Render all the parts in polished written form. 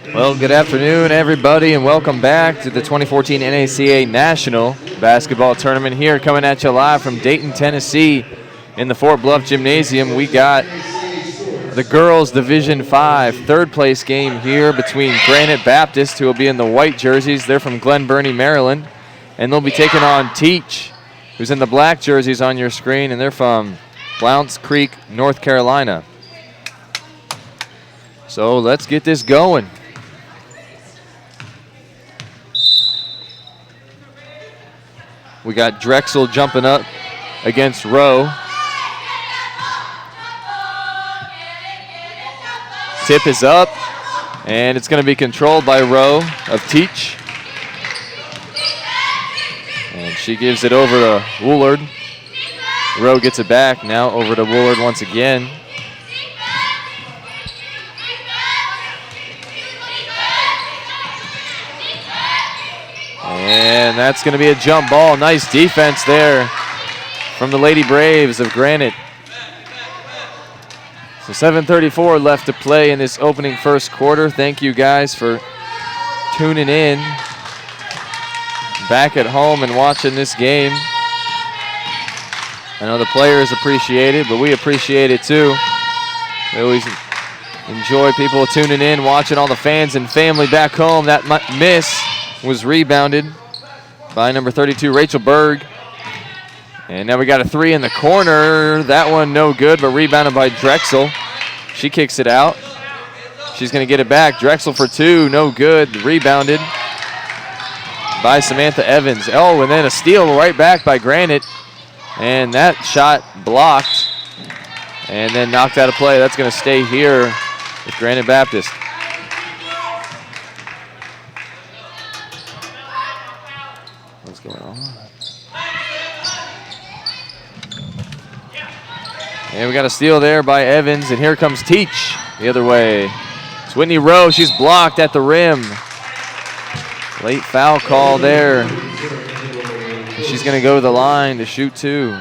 Well, good afternoon, everybody, and welcome back to the 2014 NACA National Basketball Tournament here, coming at you live from Dayton, Tennessee in the Fort Bluff Gymnasium. We got the girls' Division 5 third place game here between Granite Baptist, who will be in the white jerseys. They're from Glen Burnie, Maryland, and they'll be taking on Teach, who's in the black jerseys on your screen, and they're from Blount's Creek, North Carolina. So let's get this going. We got Drexel jumping up against Rowe. Tip is up, and it's going to be controlled by Rowe of Teach. And she gives it over to Woolard. Rowe gets it back, now over to Woolard once again. And that's going to be a jump ball. Nice defense there from the Lady Braves of Granite. So 7:34 left to play in this opening first quarter. Thank you guys for tuning in back at home and watching this game. I know the players appreciate it, but we appreciate it too. We always enjoy people tuning in, watching all the fans and family back home. That miss was rebounded by number 32, Rachel Berg. And now we got a three in the corner. That one no good, but rebounded by Drexel. She kicks it out. She's going to get it back. Drexel for two, no good. Rebounded by Samantha Evans. Oh, and then a steal right back by Granite. And that shot blocked and then knocked out of play. That's going to stay here with Granite Baptist. What's going on? And we got a steal there by Evans, and here comes Teach the other way. It's Whitney Rowe. She's blocked at the rim. Late foul call there. She's going to go to the line to shoot two.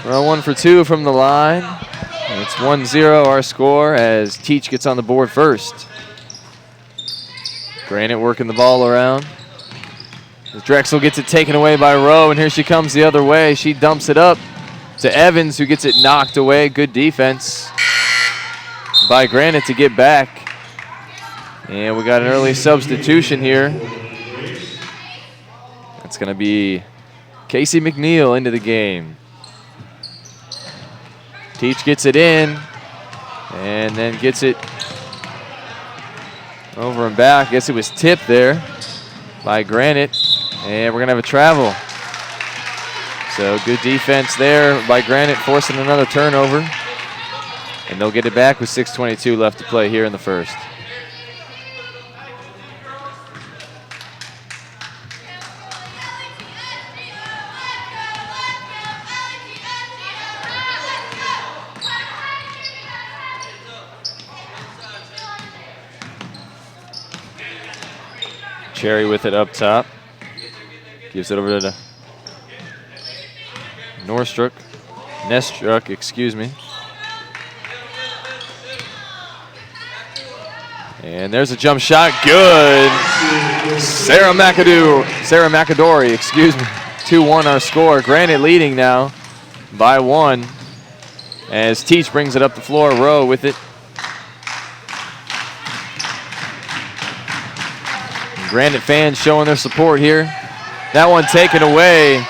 Well, 1 for 2 from the line. And it's 1-0 our score as Teach gets on the board first. Granite working the ball around. As Drexel gets it taken away by Rowe, and here she comes the other way. She dumps it up to Evans, who gets it knocked away. Good defense by Granite to get back. And we got an early substitution here. That's going to be Casey McNeil into the game. Teach gets it in and then gets it over and back. I guess it was tipped there by Granite, and we're going to have a travel. So good defense there by Granite, forcing another turnover. And they'll get it back with 6:22 left to play here in the first. Cherry with it up top. Gives it over to Nestruck, excuse me. And there's a jump shot, good. Sarah McAdory, excuse me. 2-1 our score. Granite leading now by 1 as Teach brings it up the floor. Rowe with it. Granite fans showing their support here. That one taken away.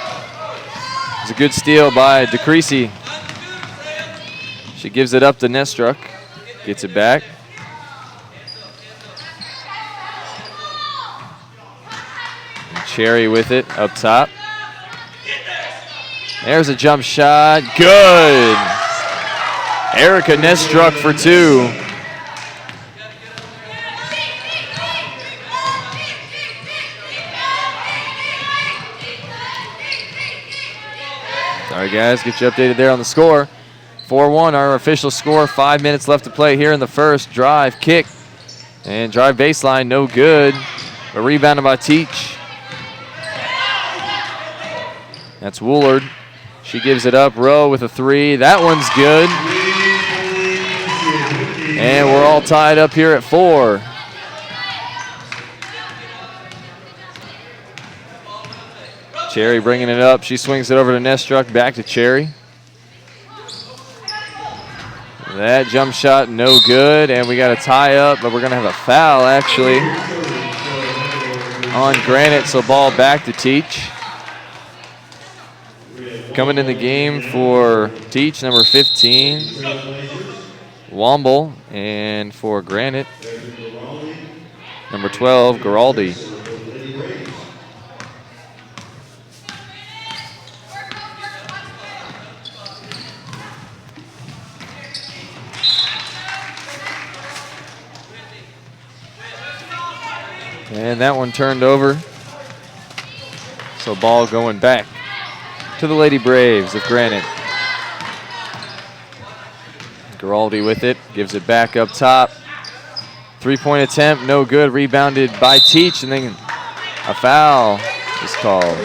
It's a good steal by DeCreasy. She gives it up to Nestruck. Gets it back. And Cherry with it up top. There's a jump shot. Good. Erica Nestruck for 2. right, guys, get you updated there on the score. 4-1, our official score. 5 minutes left to play here in the first. Drive, kick, and drive baseline, no good. But rebounded by Teach. That's Woolard. She gives it up. Rowe with a 3. That one's good. And we're all tied up here at 4. Cherry bringing it up. She swings it over to Nestruck. Back to Cherry. That jump shot, no good. And we got a tie up, but we're going to have a foul, actually, on Granite. So ball back to Teach. Coming in the game for Teach, number 15, Womble. And for Granite, number 12, Giraldi. And that one turned over. So ball going back to the Lady Braves of Granite. Giraldi with it, gives it back up top. 3-point attempt, no good. Rebounded by Teach, and then a foul is called.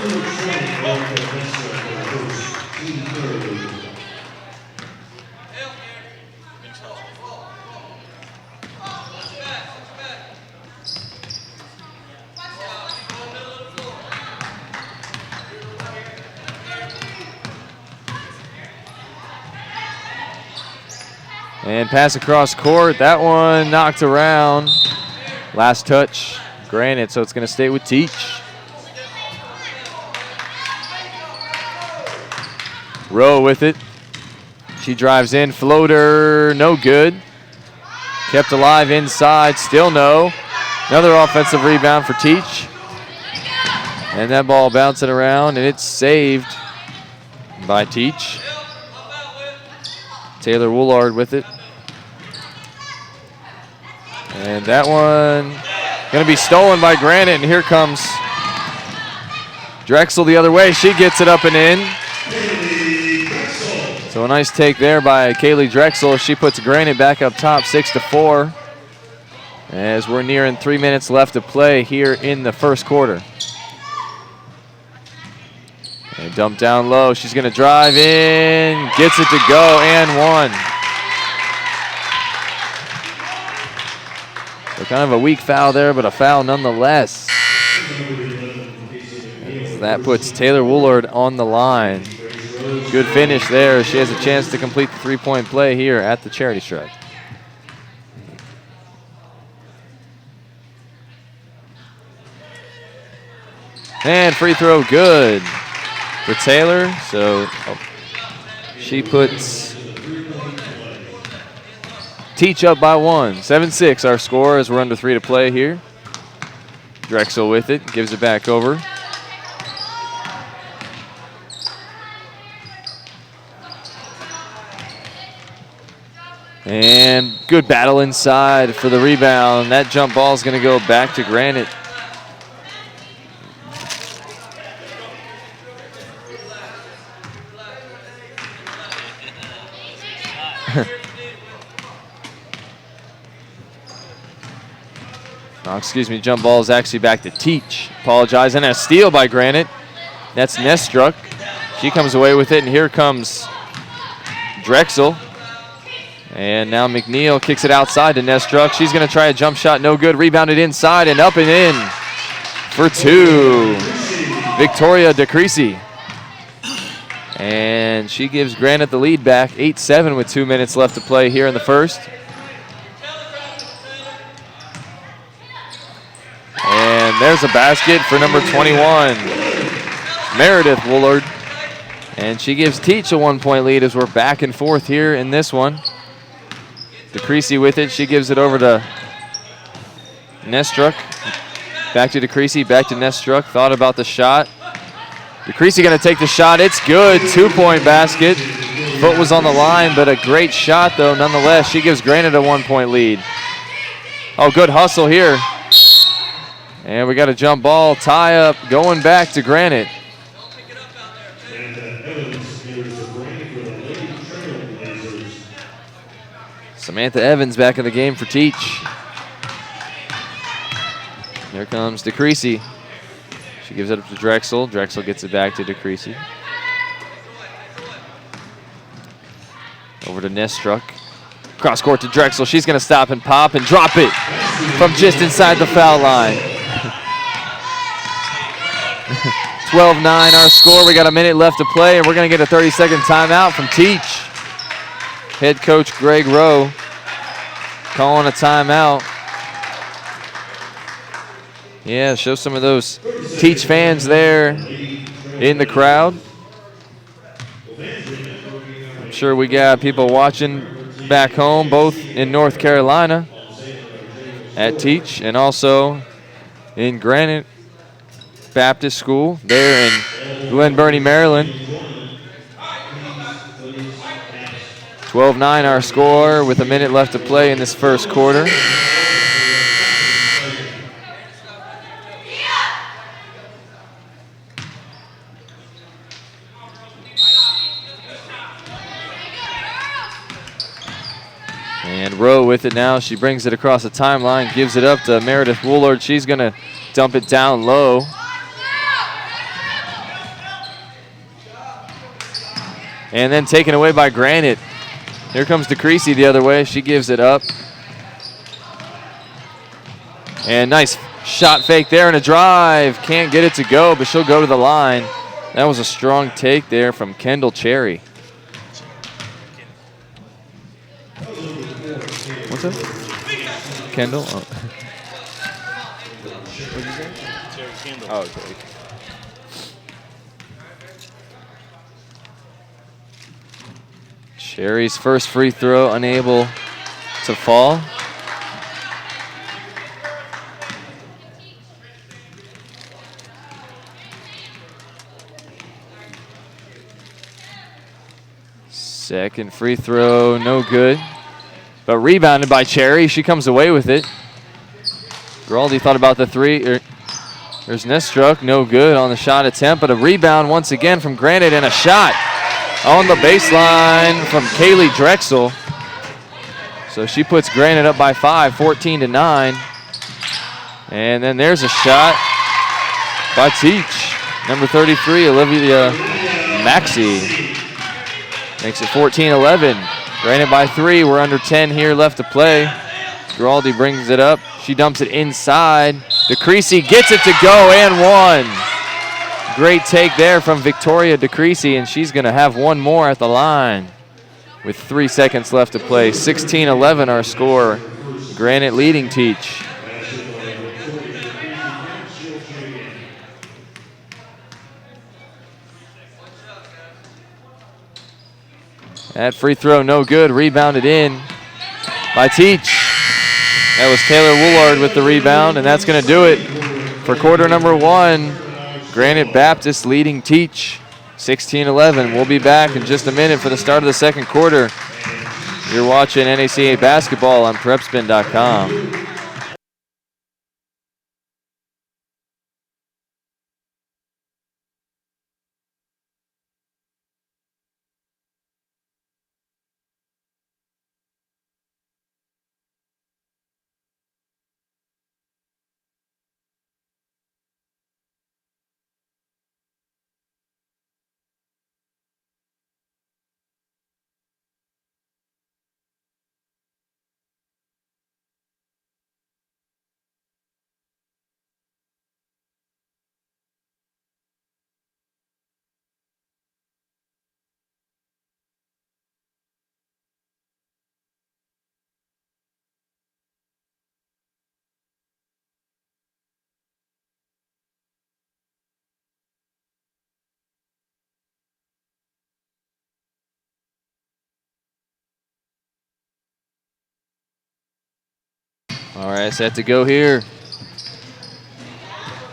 And pass across court. That one knocked around. Last touch, Granite, so it's going to stay with Teach. Rowe with it. She drives in. Floater, no good. Kept alive inside, still no. Another offensive rebound for Teach. And that ball bouncing around, and it's saved by Teach. Taylor Woolard with it. And that one going to be stolen by Granite, and here comes Drexel the other way. She gets it up and in. So a nice take there by Kaylee Drexel. She puts Granite back up top, 6-4, as we're nearing 3 minutes left to play here in the first quarter. And dump down low. She's going to drive in, gets it to go, and one. So kind of a weak foul there, but a foul nonetheless. So that puts Taylor Woolard on the line. Good finish there. She has a chance to complete the three-point play here at the charity stripe. And free throw good for Taylor. So she puts Teach up by 1. 7-6 our score as we're under 3 to play here. Drexel with it, gives it back over. And good battle inside for the rebound. That jump ball is going to go back to Granite. Oh, excuse me, jump ball is actually back to Teach. Apologize, and a steal by Granite. That's Nestruck. She comes away with it, and here comes Drexel. And now McNeil kicks it outside to Nestruck. She's going to try a jump shot, no good. Rebounded inside and up and in for 2. Victoria DeCreasy. And she gives Granite the lead back, 8-7 with 2 minutes left to play here in the first. And there's a basket for number 21, Meredith Woolard. And she gives Teach a 1-point lead as we're back and forth here in this one. DeCreasy with it. She gives it over to Nestruck. Back to DeCreasy, back to Nestruck. Thought about the shot. DeCreasy going to take the shot. It's good. 2-point basket. Foot was on the line, but a great shot, though, nonetheless. She gives Granite a 1-point lead. Oh, good hustle here. And we got a jump ball, tie up, going back to Granite. Samantha Evans back in the game for Teach. Here comes DeCreasy. She gives it up to Drexel. Drexel gets it back to DeCreasy. Over to Nestruck. Cross court to Drexel. She's going to stop and pop and drop it from just inside the foul line. 12-9 our score. We got a minute left to play, and we're going to get a 30-second timeout from Teach. Head coach Greg Rowe calling a timeout. Yeah, show some of those Teach fans there in the crowd. I'm sure we got people watching back home, both in North Carolina at Teach and also in Granite Baptist School there in Glen Burnie, Maryland. 12-9 our score with a minute left to play in this first quarter. And Rowe with it now. She brings it across the timeline, gives it up to Meredith Woolard. She's going to dump it down low. And then taken away by Granite. Here comes DeCreasy the other way. She gives it up. And nice shot fake there and a drive. Can't get it to go, but she'll go to the line. That was a strong take there from Kendall Cherry. What's that? Kendall? Oh. What did you say? Cherry Kendall. Oh, okay. Cherry's first free throw unable to fall. Second free throw, no good. But rebounded by Cherry. She comes away with it. Giraldi thought about the three. There's Nestruck, no good on the shot attempt, but a rebound once again from Granite and a shot on the baseline from Kaylee Drexel. So she puts Granite up by 5, 14-9. And then there's a shot by Teach. Number 33, Olivia Maxey. Makes it 14-11. Granite by 3. We're under 10 here left to play. Giraldi brings it up. She dumps it inside. DeCreasy gets it to go and one. Great take there from Victoria DeCreasy, and she's going to have one more at the line with 3 seconds left to play. 16-11 our score. Granite leading Teach. That free throw no good. Rebounded in by Teach. That was Taylor Woolard with the rebound, and that's going to do it for quarter number 1. Granite Baptist leading Teach 16-11. We'll be back in just a minute for the start of the second quarter. You're watching NACA basketball on PrepSpin.com. All right, set to go here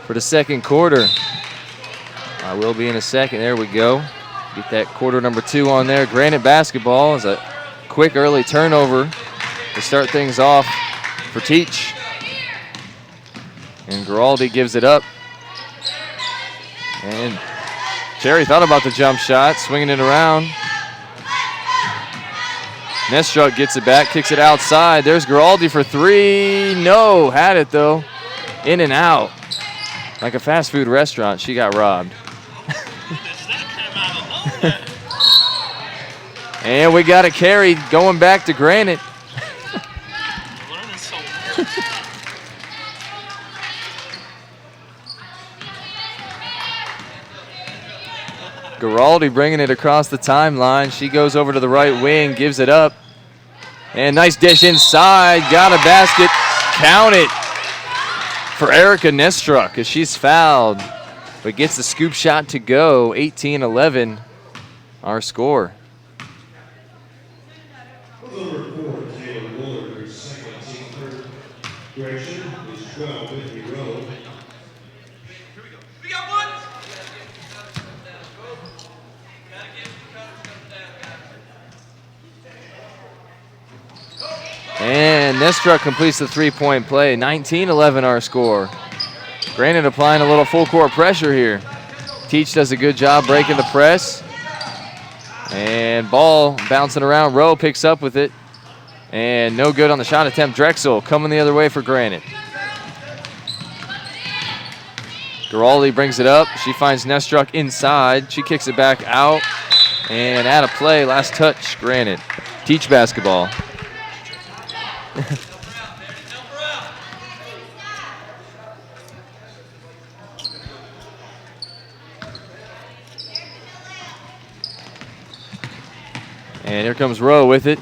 for the second quarter. I will be in a second. There we go. Get that quarter number 2 on there. Granite basketball is a quick early turnover to start things off for Teach. And Giraldi gives it up. And Cherry thought about the jump shot, swinging it around. Nestruck gets it back, kicks it outside. There's Giraldi for three. No, had it though. In and out. Like a fast food restaurant, she got robbed. And we got a carry going back to Granite. Giraldi bringing it across the timeline. She goes over to the right wing, gives it up. And nice dish inside. Got a basket. Count it for Erica Nestruck as she's fouled. But gets the scoop shot to go. 18-11, our score. And Nestruck completes the three-point play. 19-11 our score. Granite applying a little full court pressure here. Teach does a good job breaking the press. And ball bouncing around. Rowe picks up with it. And no good on the shot attempt. Drexel coming the other way for Granite. Giraldi brings it up. She finds Nestruck inside. She kicks it back out. And out of play, last touch, Granite. Teach basketball. And here comes Rowe with it.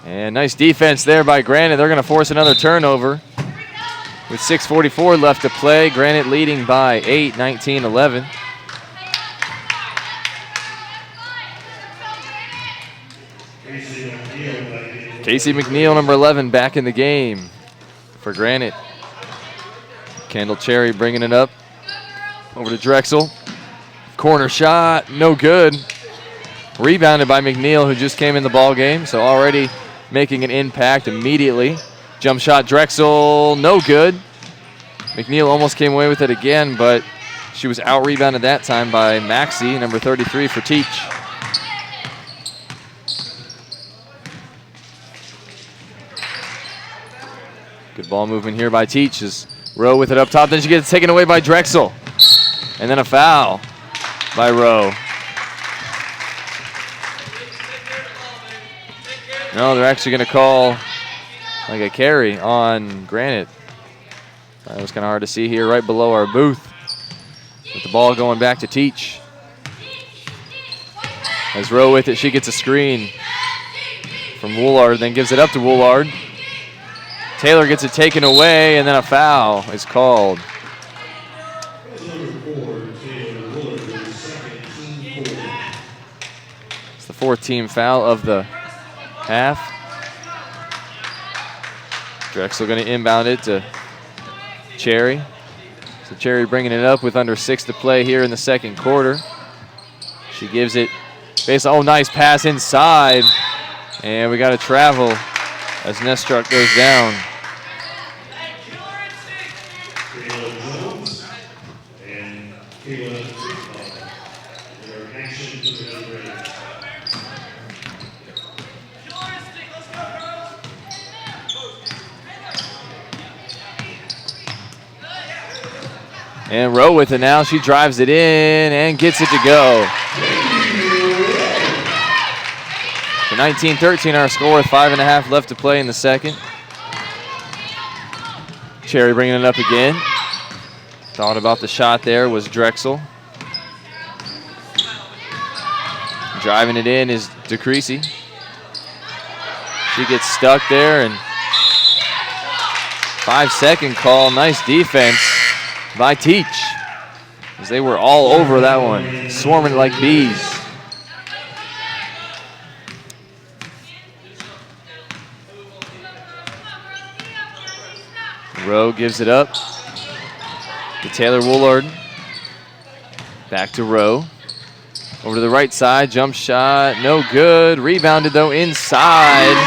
And nice defense there by Granite. They're going to force another turnover. With 6:44 left to play, Granite leading by 8, 19-11. Casey McNeil, number 11, back in the game for Granite. Kendall Cherry bringing it up over to Drexel. Corner shot, no good. Rebounded by McNeil, who just came in the ball game, so already making an impact immediately. Jump shot, Drexel, no good. McNeil almost came away with it again, but she was out-rebounded that time by Maxey, number 33 for Teach. Good ball movement here by Teach as Rowe with it up top. Then she gets taken away by Drexel. And then a foul by Rowe. No, they're actually going to call like a carry on Granite. That was kind of hard to see here right below our booth. With the ball going back to Teach. As Rowe with it, she gets a screen from Woolard, then gives it up to Woolard. Taylor gets it taken away, and then a foul is called. It's the fourth team foul of the half. Drexel going to inbound it to Cherry. So Cherry bringing it up with under 6 to play here in the second quarter. She gives it, oh, nice pass inside. And we got to travel as Nestruck goes down. And Rowe with it now. She drives it in and gets it to go. So 19-13 our score with 5.5 left to play in the second. Cherry bringing it up again. Thought about the shot there was Drexel. Driving it in is DeCreasy. She gets stuck there and 5-second call. Nice defense by Teach, as they were all over that one, swarming like bees. Rowe gives it up to Taylor Woolard. Back to Rowe. Over to the right side, jump shot, no good. Rebounded though inside.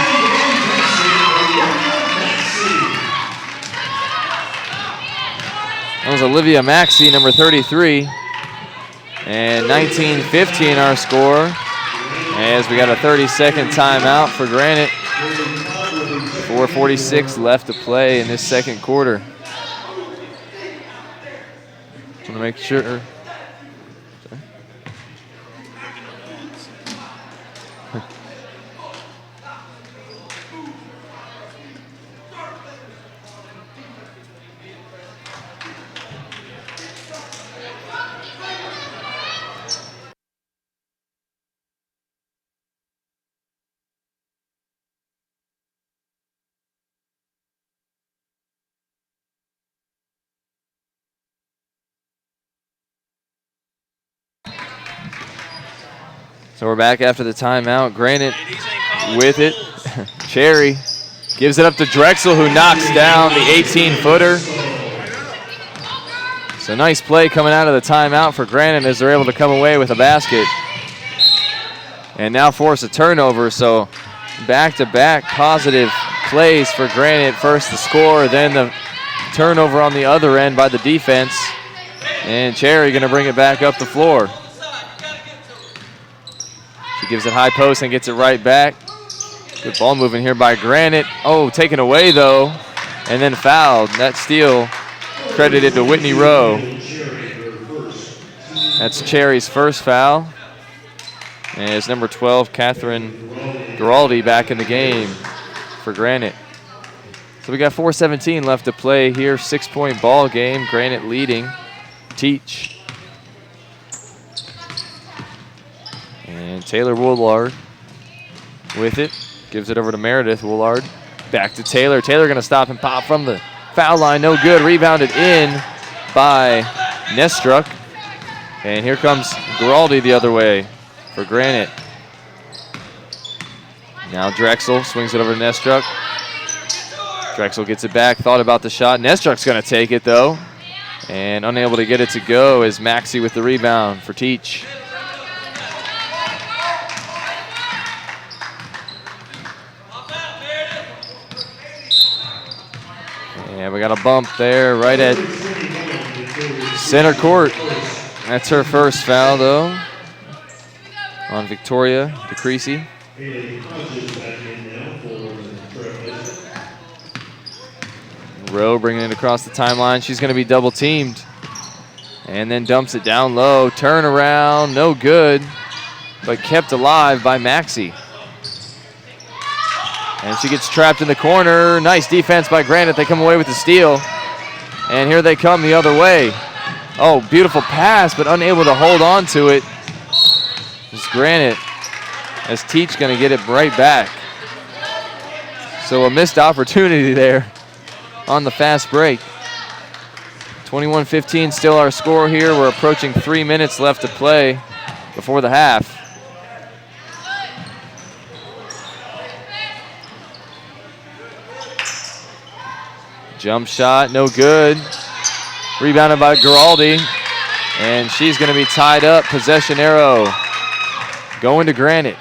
That was Olivia Maxey, number 33. And 19-15 our score. As we got a 30-second timeout for Granite. 4:46 left to play in this second quarter. Want to make sure. So we're back after the timeout. Granite with it. Cherry gives it up to Drexel, who knocks down the 18-footer. So nice play coming out of the timeout for Granite as they're able to come away with a basket. And now force a turnover, so back-to-back positive plays for Granite. First the score, then the turnover on the other end by the defense. And Cherry gonna bring it back up the floor. She gives it high post and gets it right back. Good ball moving here by Granite. Oh, taken away though, and then fouled. That steal credited to Whitney Rowe. That's Cherry's first foul. And it's number 12, Catherine Giraldi, back in the game for Granite. So we got 4:17 left to play here. 6-point ball game. Granite leading. Teach. And Taylor Woolard with it. Gives it over to Meredith. Woolard back to Taylor. Taylor going to stop and pop from the foul line. No good. Rebounded in by Nestruck. And here comes Giraldi the other way for Granite. Now Drexel swings it over to Nestruck. Drexel gets it back. Thought about the shot. Nestruck's going to take it though. And unable to get it to go is Maxey with the rebound for Teach. And we got a bump there right at center court. That's her first foul, though, on Victoria DeCreasy. Rowe bringing it across the timeline. She's going to be double teamed. And then dumps it down low. Turn around, no good, but kept alive by Maxey. And she gets trapped in the corner. Nice defense by Granite. They come away with the steal. And here they come the other way. Oh, beautiful pass, but unable to hold on to it. It's Granite, as Teach going to get it right back. So a missed opportunity there on the fast break. 21-15 still our score here. We're approaching 3 minutes left to play before the half. Jump shot, no good. Rebounded by Giraldi, and she's going to be tied up. Possession arrow going to Granite.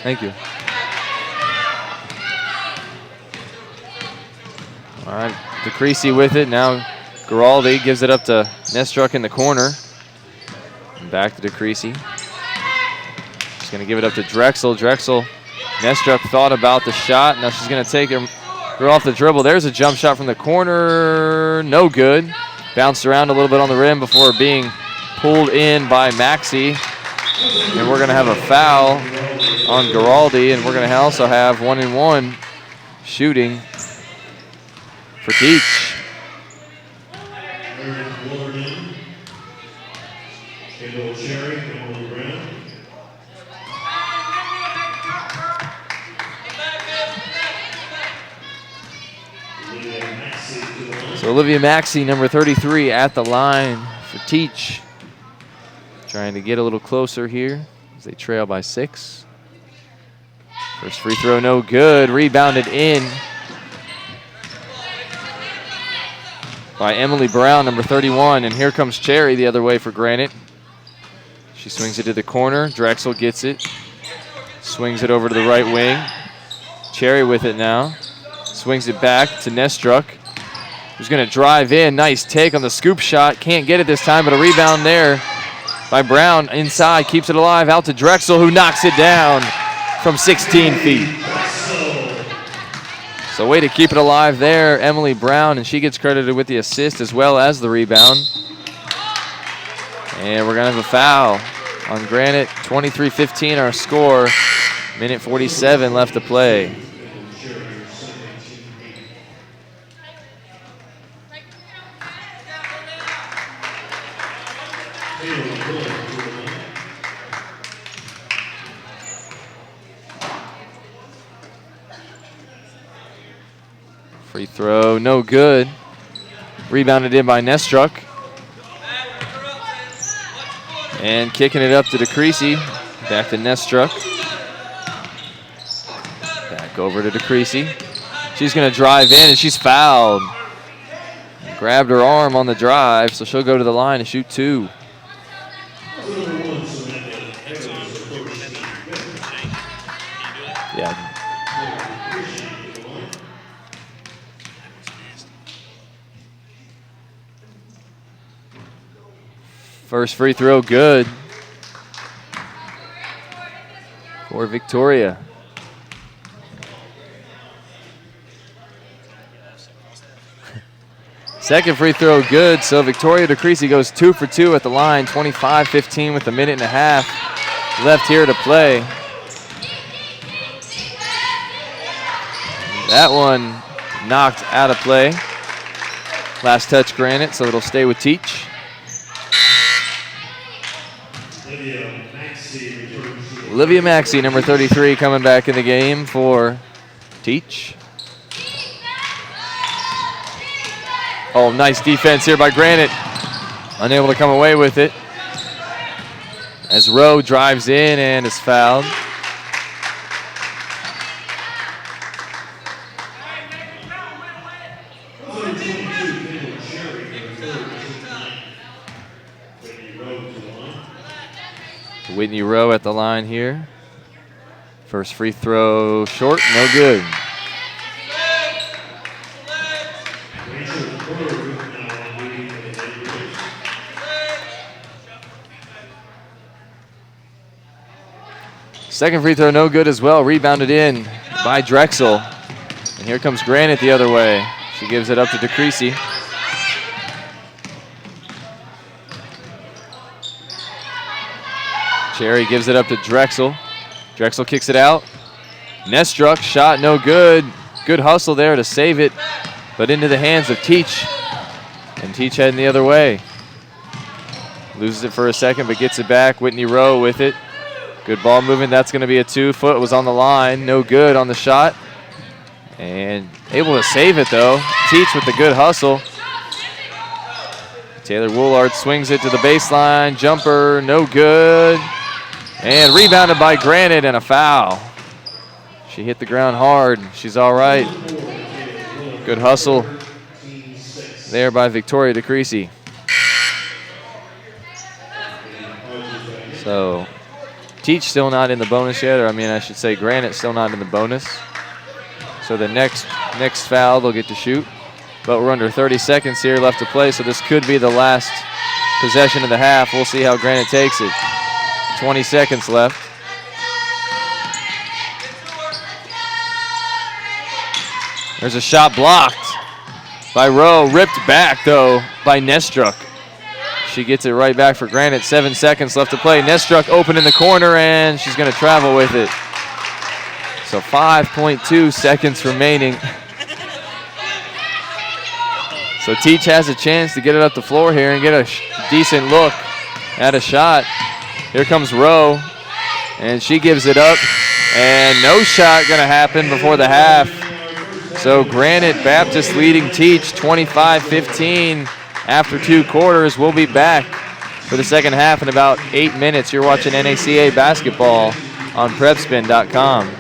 Thank you. All right, DeCreasy with it. Now Giraldi gives it up to Nestruck in the corner. And back to DeCreasy. She's going to give it up to Drexel. Nestruck thought about the shot. Now she's going to take her off the dribble. There's a jump shot from the corner. No good. Bounced around a little bit on the rim before being pulled in by Maxey. And we're going to have a foul on Giraldi, and we're going to also have 1-and-1 shooting for Teach. So Olivia Maxey, number 33, at the line for Teach. Trying to get a little closer here as they trail by 6. First free throw, no good. Rebounded in by Emily Brown, number 31. And here comes Cherry the other way for Granite. She swings it to the corner. Drexel gets it. Swings it over to the right wing. Cherry with it now. Swings it back to Nestruck, who's going to drive in. Nice take on the scoop shot. Can't get it this time, but a rebound there by Brown. Inside, keeps it alive. Out to Drexel, who knocks it down from 16 feet. So way to keep it alive there, Emily Brown, and she gets credited with the assist as well as the rebound. And we're going to have a foul on Granite. 23-15 our score. Minute 47 left to play. Free throw, no good. Rebounded in by Nestruck. And kicking it up to DeCreasy. Back to Nestruck. Back over to DeCreasy. She's going to drive in, and she's fouled. Grabbed her arm on the drive, so she'll go to the line and shoot two. Yeah. First free throw, good for Victoria. Second free throw, good. So Victoria DeCreasy goes 2 for 2 at the line. 25-15 with a minute and a half left here to play. That one knocked out of play. Last touch Granite, so it'll stay with Teach. Olivia Maxey, number 33, coming back in the game for Teach. Oh, nice defense here by Granite. Unable to come away with it. As Rowe drives in and is fouled. Whitney Rowe at the line here. First free throw short, no good. Second free throw, no good as well. Rebounded in by Drexel. And here comes Granite the other way. She gives it up to DeCreasy. Cherry gives it up to Drexel. Drexel kicks it out. Nestruck, shot no good. Good hustle there to save it, but into the hands of Teach. And Teach heading the other way. Loses it for a second, but gets it back. Whitney Rowe with it. Good ball movement. That's going to be a 2. Foot was on the line. No good on the shot. And able to save it, though. Teach with the good hustle. Taylor Woolard swings it to the baseline. Jumper, no good. And rebounded by Granite and a foul. She hit the ground hard. She's all right. Good hustle there by Victoria DeCreasy. So Teach still not in the bonus yet, or I should say Granite still not in the bonus. So the next foul they'll get to shoot. But we're under 30 seconds here left to play, so this could be the last possession of the half. We'll see how Granite takes it. 20 seconds left. There's a shot blocked by Rowe. Ripped back, though, by Nestruck. She gets it right back for Granite. 7 seconds left to play. Nestruck open in the corner, and she's going to travel with it. So 5.2 seconds remaining. So Teach has a chance to get it up the floor here and get a decent look at a shot. Here comes Rowe, and she gives it up, and no shot going to happen before the half. So Granite Baptist leading Teach 25-15 after 2 quarters. We'll be back for the second half in about 8 minutes. You're watching NACA basketball on PrepSpin.com.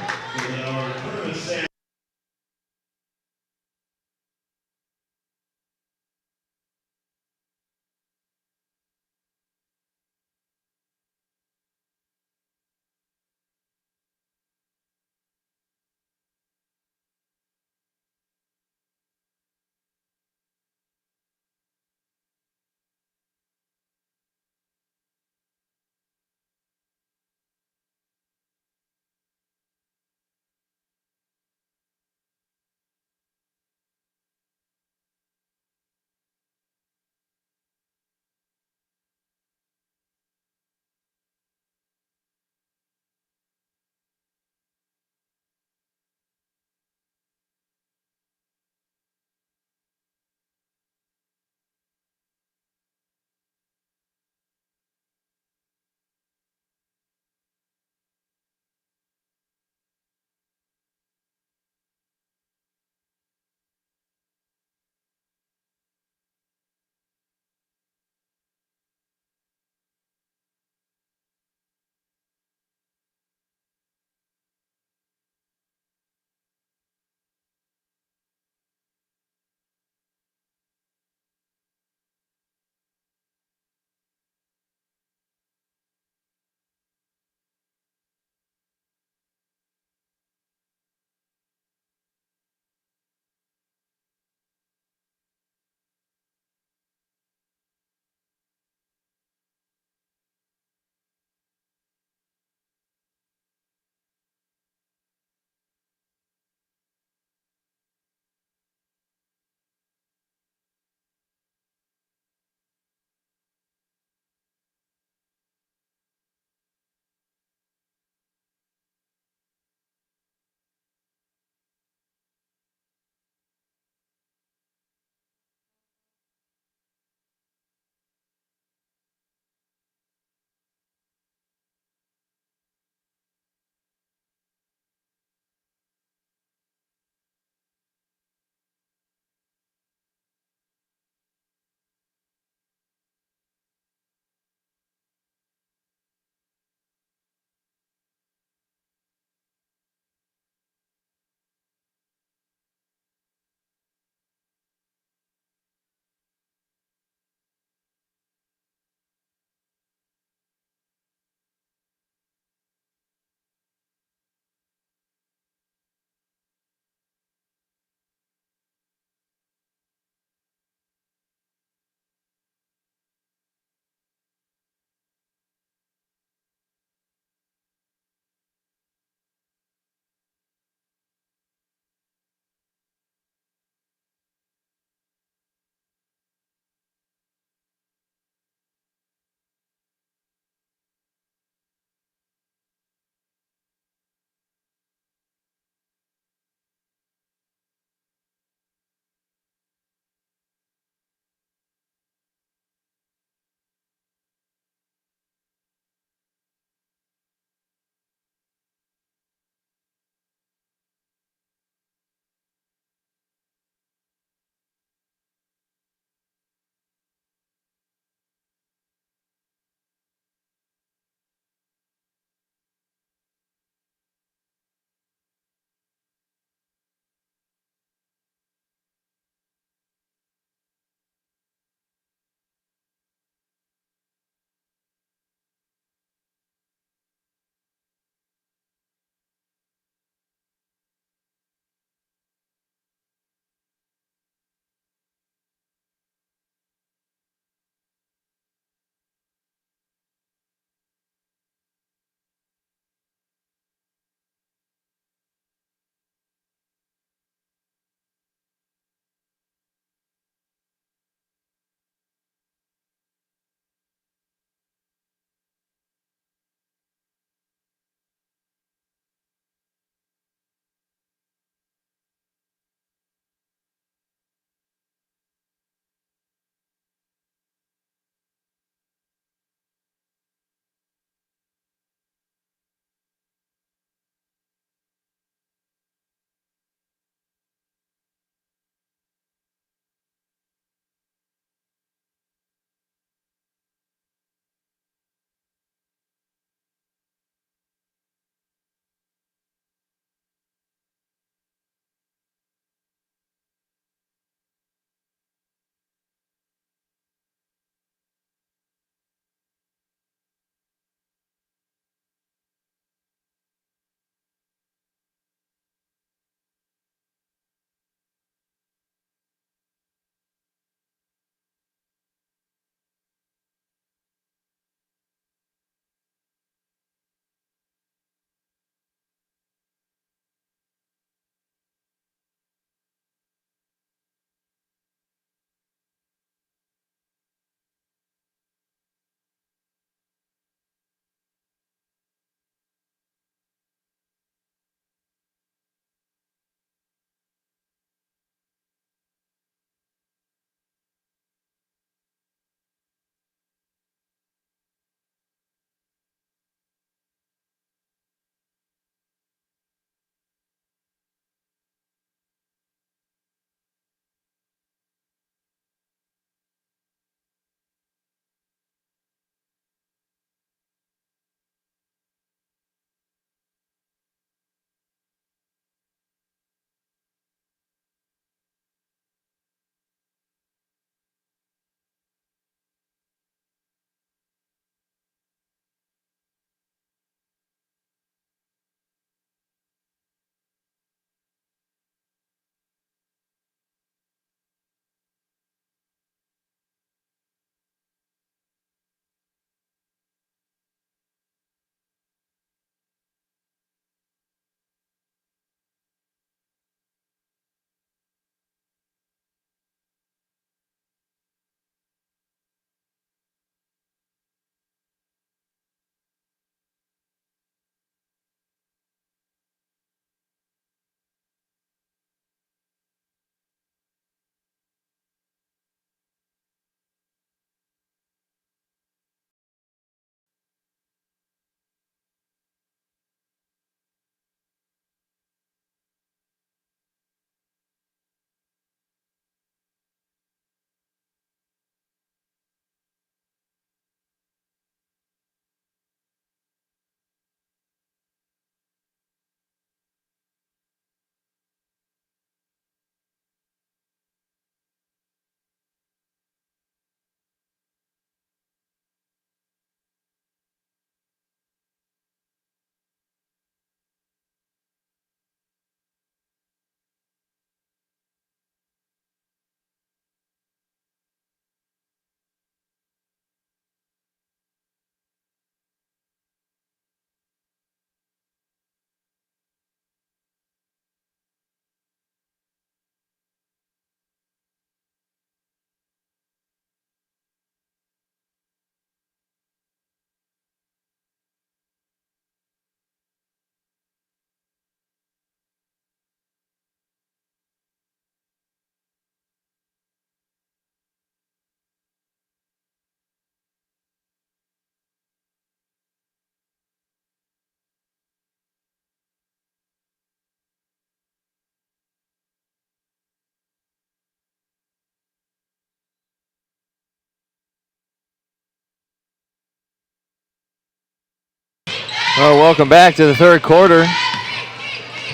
Well, welcome back to the third quarter.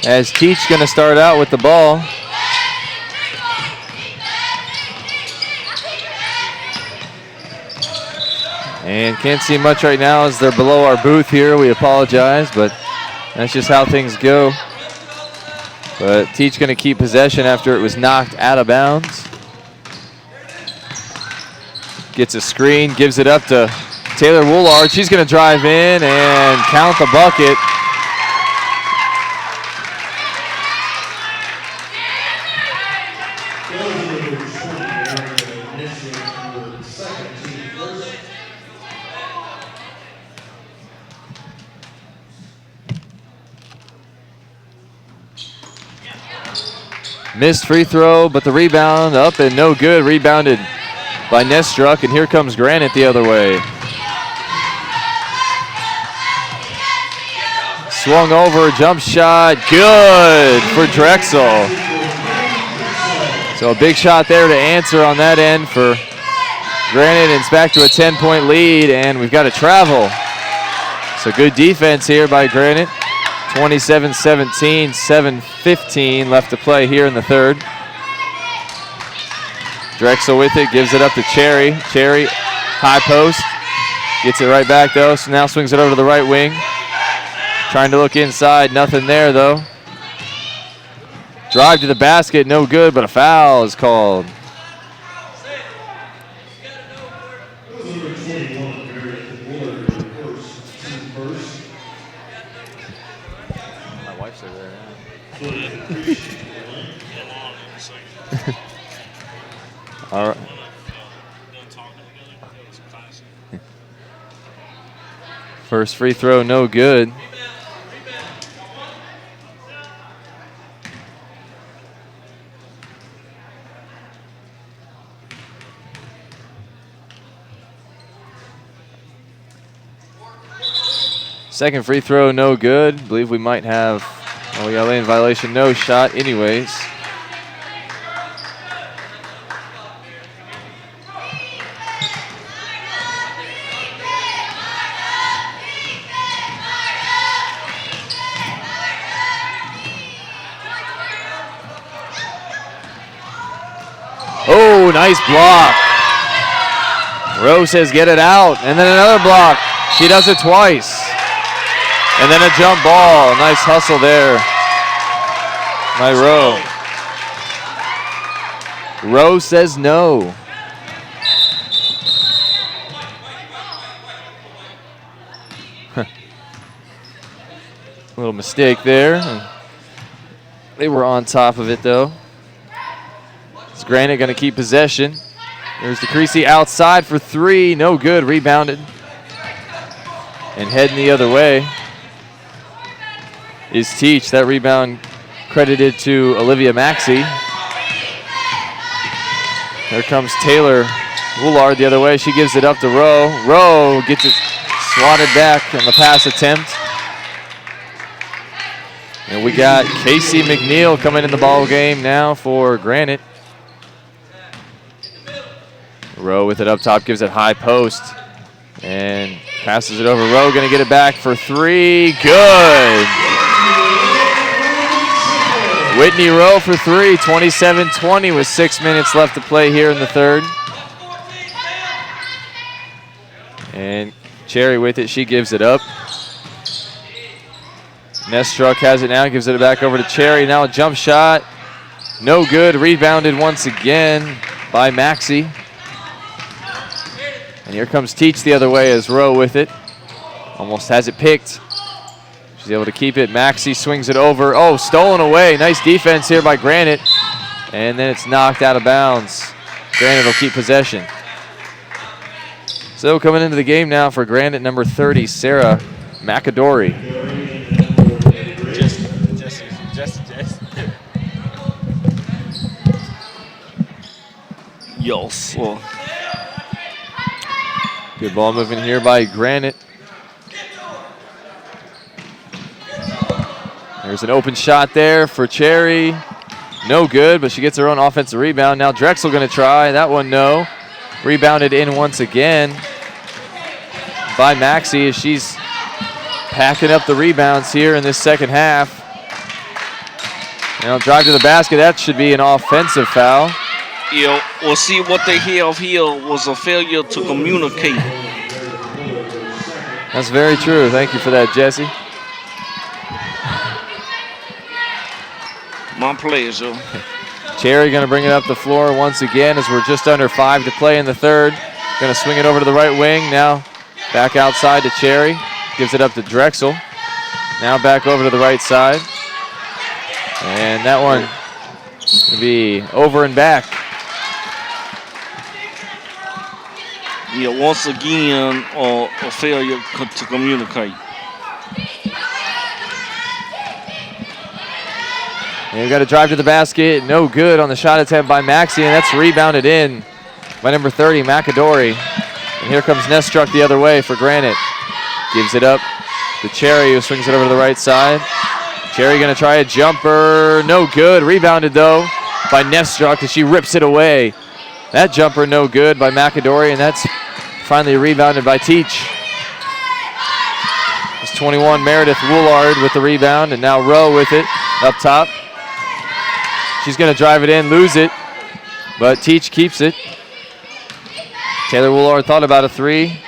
As Teach going to start out with the ball. And can't see much right now as they're below our booth here. We apologize, but that's just how things go. But Teach going to keep possession after it was knocked out of bounds. Gets a screen, gives it up to Taylor Woolard. She's going to drive in and count the bucket. Missed free throw, but the rebound up and no good. Rebounded by Nestruck, and here comes Granite the other way. Swung over, jump shot, good for Drexel. So a big shot there to answer on that end for Granite, and it's back to a 10-point lead, and we've got to travel. So good defense here by Granite. 27-17, 7:15 left to play here in the third. Drexel with it, gives it up to Cherry. Cherry, high post, gets it right back though, so now swings it over to the right wing. Trying to look inside, nothing there though. Drive to the basket, no good, but a foul is called. All right. First free throw, no good. Second free throw, no good. I believe we might have, oh yeah, lane violation, no shot anyways. Oh, nice block. Rowe says get it out, and then another block. She does it twice. And then a jump ball. Nice hustle there by Rowe. Rowe says no. A little mistake there. They were on top of it though. It's Granite going to keep possession. There's DeCreasy outside for three. No good. Rebounded. And heading the other way is Teach. That rebound credited to Olivia Maxey. There comes Taylor Woolard the other way. She gives it up to Rowe. Rowe gets it swatted back on the pass attempt. And we got Casey McNeil coming in the ball game now for Granite. Rowe with it up top, gives it high post, and passes it over. Rowe going to get it back for three. Good. Whitney Rowe for three, 27-20 with 6 minutes left to play here in the third. And Cherry with it, she gives it up. Nestruck has it now, gives it back over to Cherry. Now a jump shot, no good. Rebounded once again by Maxey. And here comes Teach the other way as Rowe with it. Almost has it picked. She's able to keep it. Maxey swings it over. Oh, stolen away. Nice defense here by Granite. And then it's knocked out of bounds. Granite will keep possession. So coming into the game now for Granite, number 30, Sarah McAdory. Yes. Well. Good ball movement here by Granite. There's an open shot there for Cherry. No good, but she gets her own offensive rebound. Now Drexel going to try. That one, no. Rebounded in once again by Maxey as she's packing up the rebounds here in this second half. Now drive to the basket. That should be an offensive foul. Yeah, well, see, what they have here was a failure to communicate. That's very true. Thank you for that, Jesse. My pleasure. Cherry going to bring it up the floor once again as we're just under 5 to play in the third. Going to swing it over to the right wing. Now back outside to Cherry. Gives it up to Drexel. Now back over to the right side. And that one will be over and back. Yeah, once again, a failure to communicate. And we've got to drive to the basket. No good on the shot attempt by Maxey, and that's rebounded in by number 30, McAdory. And here comes Nestruck the other way for Granite. Gives it up to Cherry, who swings it over to the right side. Cherry going to try a jumper. No good. Rebounded, though, by Nestruck as she rips it away. That jumper no good by McAdory, and that's finally rebounded by Teach. It's 21, Meredith Woolard with the rebound, and now Rowe with it up top. She's going to drive it in, lose it, but Teach keeps it. Taylor Woolard thought about a three,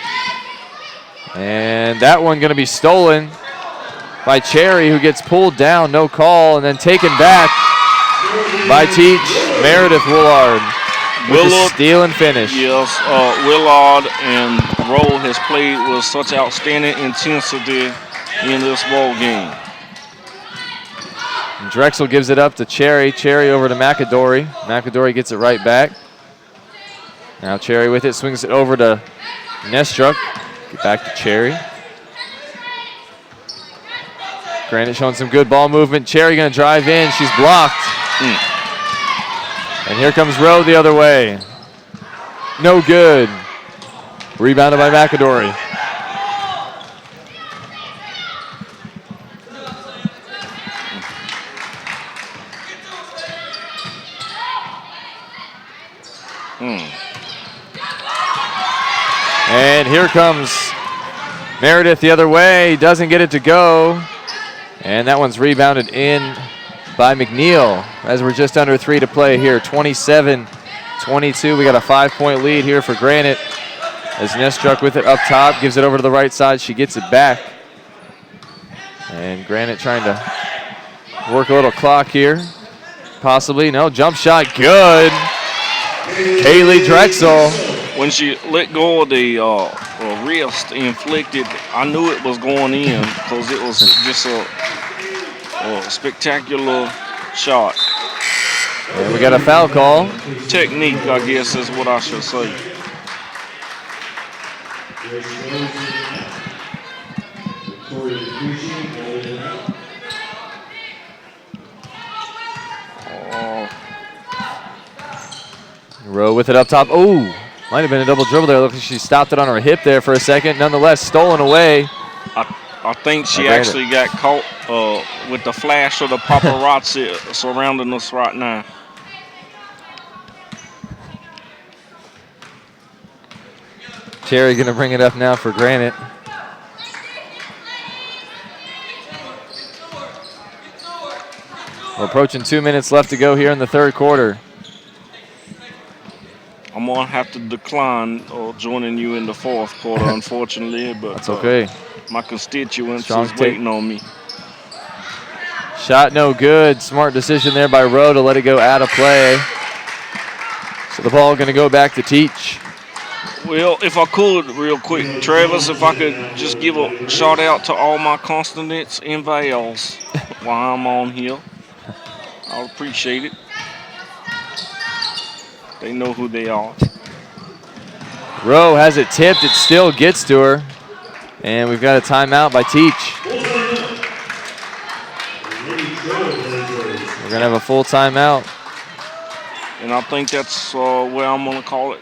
and that one going to be stolen by Cherry, who gets pulled down, no call, and then taken back by Teach. Meredith Woolard with the steal and finish. Yes, Willard and Rowe has played with such outstanding intensity in this ball game. And Drexel gives it up to Cherry. Cherry over to McAdory. McAdory gets it right back. Now Cherry with it, swings it over to Nestruck. Get back to Cherry. Granite showing some good ball movement. Cherry going to drive in. She's blocked. And here comes Rowe the other way. No good. Rebounded by McAdory. And here comes Meredith the other way. Doesn't get it to go. And that one's rebounded in by McNeil as we're just under 3 to play here. 27-22. We got a 5-point lead here for Granite as Nestruck with it up top. Gives it over to the right side. She gets it back. And Granite trying to work a little clock here. Possibly. No, jump shot. Good. Kaylee Drexel. When she let go of the wrist inflicted, I knew it was going in because it was just a spectacular shot. And we got a foul call. Technique, I guess, is what I should say. Rowe with it up top. Oh, might have been a double dribble there. Looks like she stopped it on her hip there for a second. Nonetheless, stolen away. I think she actually got caught with the flash of the paparazzi surrounding us right now. Cherry going to bring it up now for Granite. We're approaching 2 minutes left to go here in the third quarter. I'm going to have to decline joining you in the fourth quarter, unfortunately. But that's okay. My constituents is waiting on me. Shot no good. Smart decision there by Rowe to let it go out of play. So the ball going to go back to Teach. Well, if I could, real quick, Travis, if I could just give a shout out to all my consonants and vowels while I'm on here, I'll appreciate it. They know who they are. Rowe has it tipped. It still gets to her. And we've got a timeout by Teach. We're going to have a full timeout. And I think that's where I'm going to call it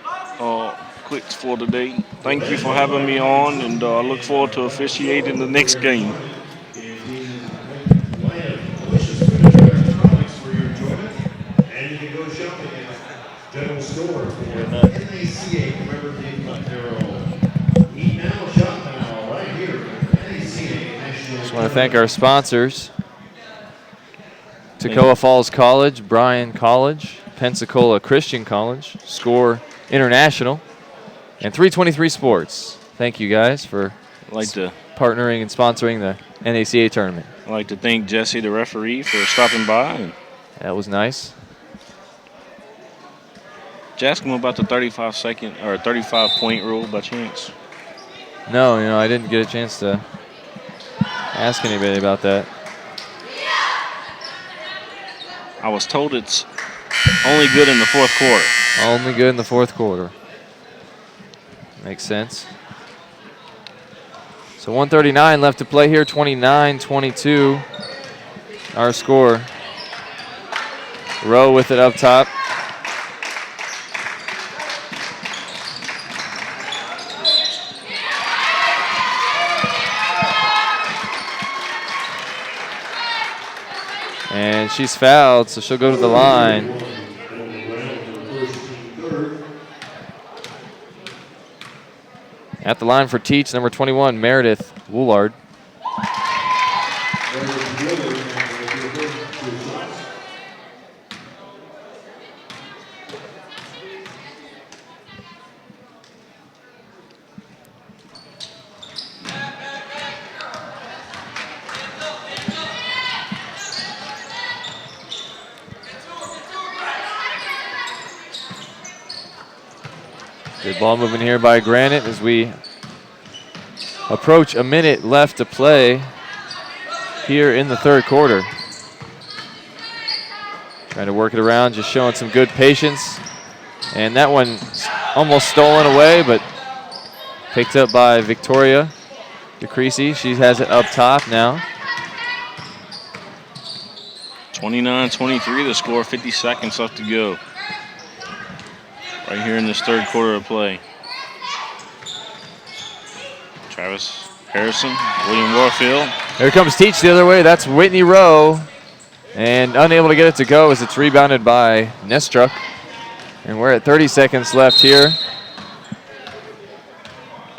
quits for today. Thank you for having me on, and I look forward to officiating the next game. General store for NACA commemorative apparel. Eat now, shop now, right here at NACA National. Just want to thank our sponsors. Toccoa Falls College, Bryan College, Pensacola Christian College, Score International, and 323 Sports. Thank you guys for partnering and sponsoring the NACA tournament. I'd like to thank Jesse, the referee, for stopping by. That was nice. Did you ask him about the 35-second or 35-point rule by chance? No, I didn't get a chance to ask anybody about that. I was told it's only good in the fourth quarter. Only good in the fourth quarter. Makes sense. So 1:39 left to play here, 29-22. Our score. Rowe with it up top. And she's fouled, so she'll go to the line. At the line for Teach, number 21, Meredith Woolard. Good ball movement here by Granite as we approach a minute left to play here in the third quarter. Trying to work it around, just showing some good patience. And that one almost stolen away, but picked up by Victoria DeCreasy. She has it up top now. 29-23 the score, 50 seconds left to go. Right here in this third quarter of play. Travis Harrison, William Warfield. Here comes Teach the other way. That's Whitney Rowe. And unable to get it to go as it's rebounded by Nestruck. And we're at 30 seconds left here.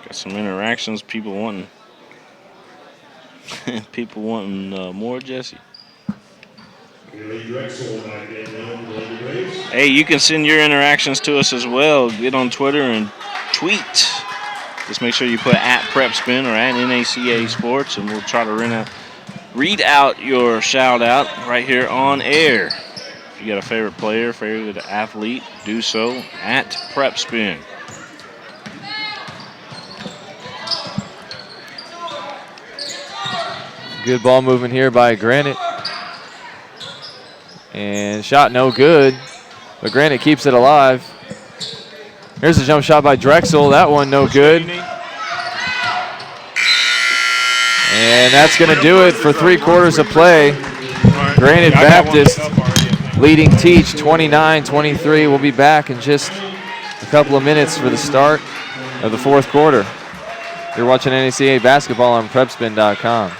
Got some interactions. People wanting more, Jesse. Hey, you can send your interactions to us as well. Get on Twitter and tweet. Just make sure you put at PrepSpin or at NACA Sports, and we'll try to read out your shout out right here on air. If you got a favorite player, favorite athlete, do so at PrepSpin. Good ball movement here by Granite. And shot no good, but Granite keeps it alive. Here's a jump shot by Drexel. That one no good. And that's going to do it for 3 quarters of play. Granite Baptist leading Teach 29-23. We'll be back in just a couple of minutes for the start of the fourth quarter. You're watching NACA basketball on PrepSpin.com.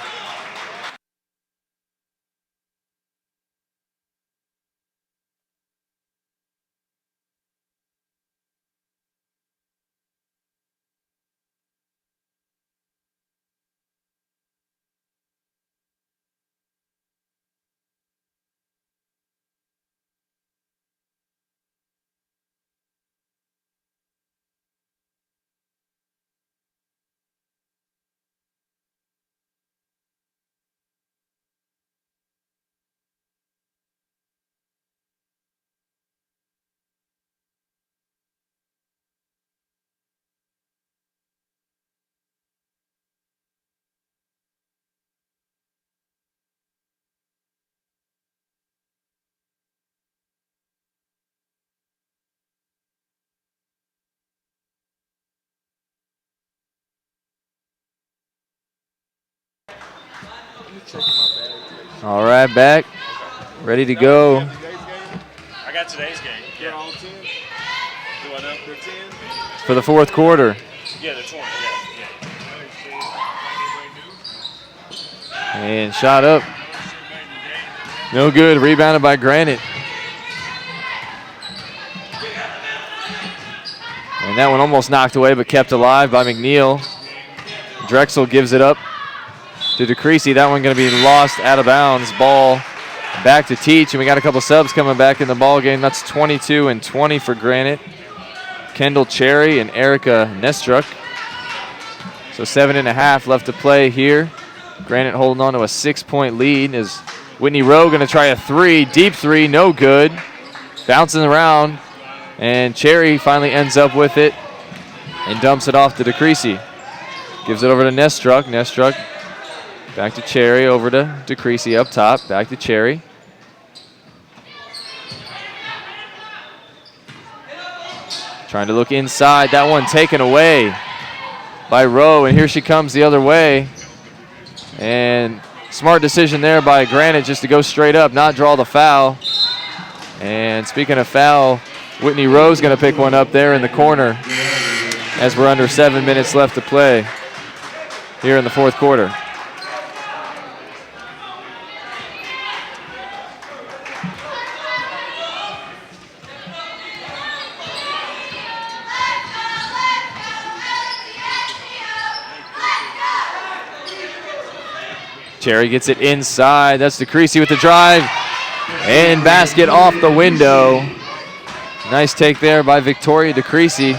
All right, back, ready to go. I got today's game. Yeah. All 10? Do I know? They're 10? For the fourth quarter. Yeah, they're 20. Yeah. And shot up. No good. Rebounded by Granite. And that one almost knocked away, but kept alive by McNeil. Drexel gives it up. to DeCreasy. That one going to be lost out of bounds. Ball back to Teach, and we got a couple subs coming back in the ball game. That's 22 and 20 for Granite. Kendall Cherry and Erica Nestruck. So 7.5 left to play here. Granite holding on to a 6-point lead. Is Whitney Rowe going to try a three, deep three, no good. Bouncing around, and Cherry finally ends up with it and dumps it off to DeCreasy. Gives it over to Nestruck. Nestruck back to Cherry, over to DeCreasy up top, back to Cherry. Trying to look inside. That one taken away by Rowe, and here she comes the other way. And smart decision there by Granite just to go straight up, not draw the foul. And speaking of foul, Whitney Rowe's going to pick one up there in the corner as we're under 7 minutes left to play here in the fourth quarter. Cherry gets it inside. That's DeCreasy with the drive. And basket off the window. Nice take there by Victoria DeCreasy.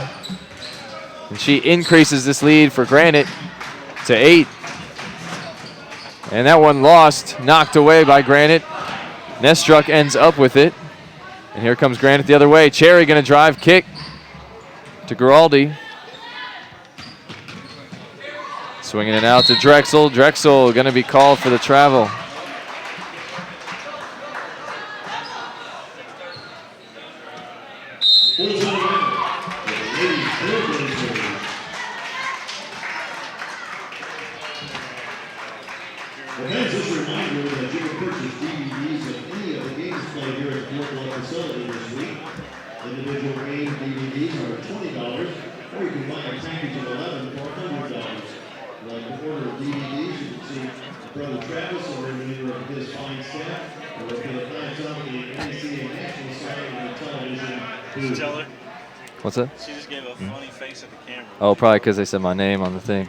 And she increases this lead for Granite to 8. And that one lost, knocked away by Granite. Nestruck ends up with it. And here comes Granite the other way. Cherry going to drive, kick to Giraldi. Swinging it out to Drexel. Drexel going to be called for the travel. What's that? She just gave a funny face at the camera. Oh, probably because they said my name on the thing.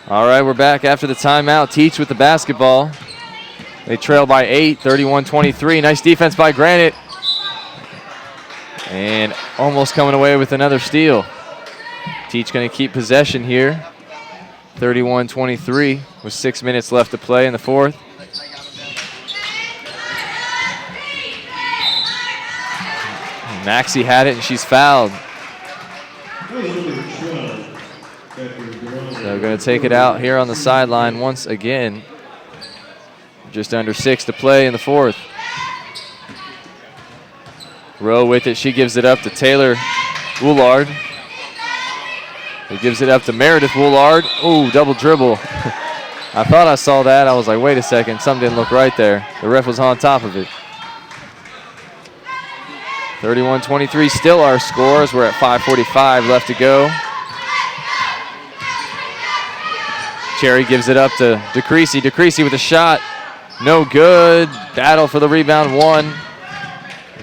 All right, we're back after the timeout. Teach with the basketball. They trail by 8, 31-23. Nice defense by Granite. And almost coming away with another steal. Teach going to keep possession here. 31-23 with 6 minutes left to play in the fourth. Maxie had it, and she's fouled. So we're going to take it out here on the sideline once again. Just under 6 to play in the fourth. Rowe with it. She gives it up to Taylor Woolard. He gives it up to Meredith Woolard. Ooh, double dribble. I thought I saw that. I was like, wait a second. Something didn't look right there. The ref was on top of it. 31-23 still our scores. We're at 5:45 left to go. Cherry gives it up to DeCreasy. DeCreasy with a shot. No good. Battle for the rebound, won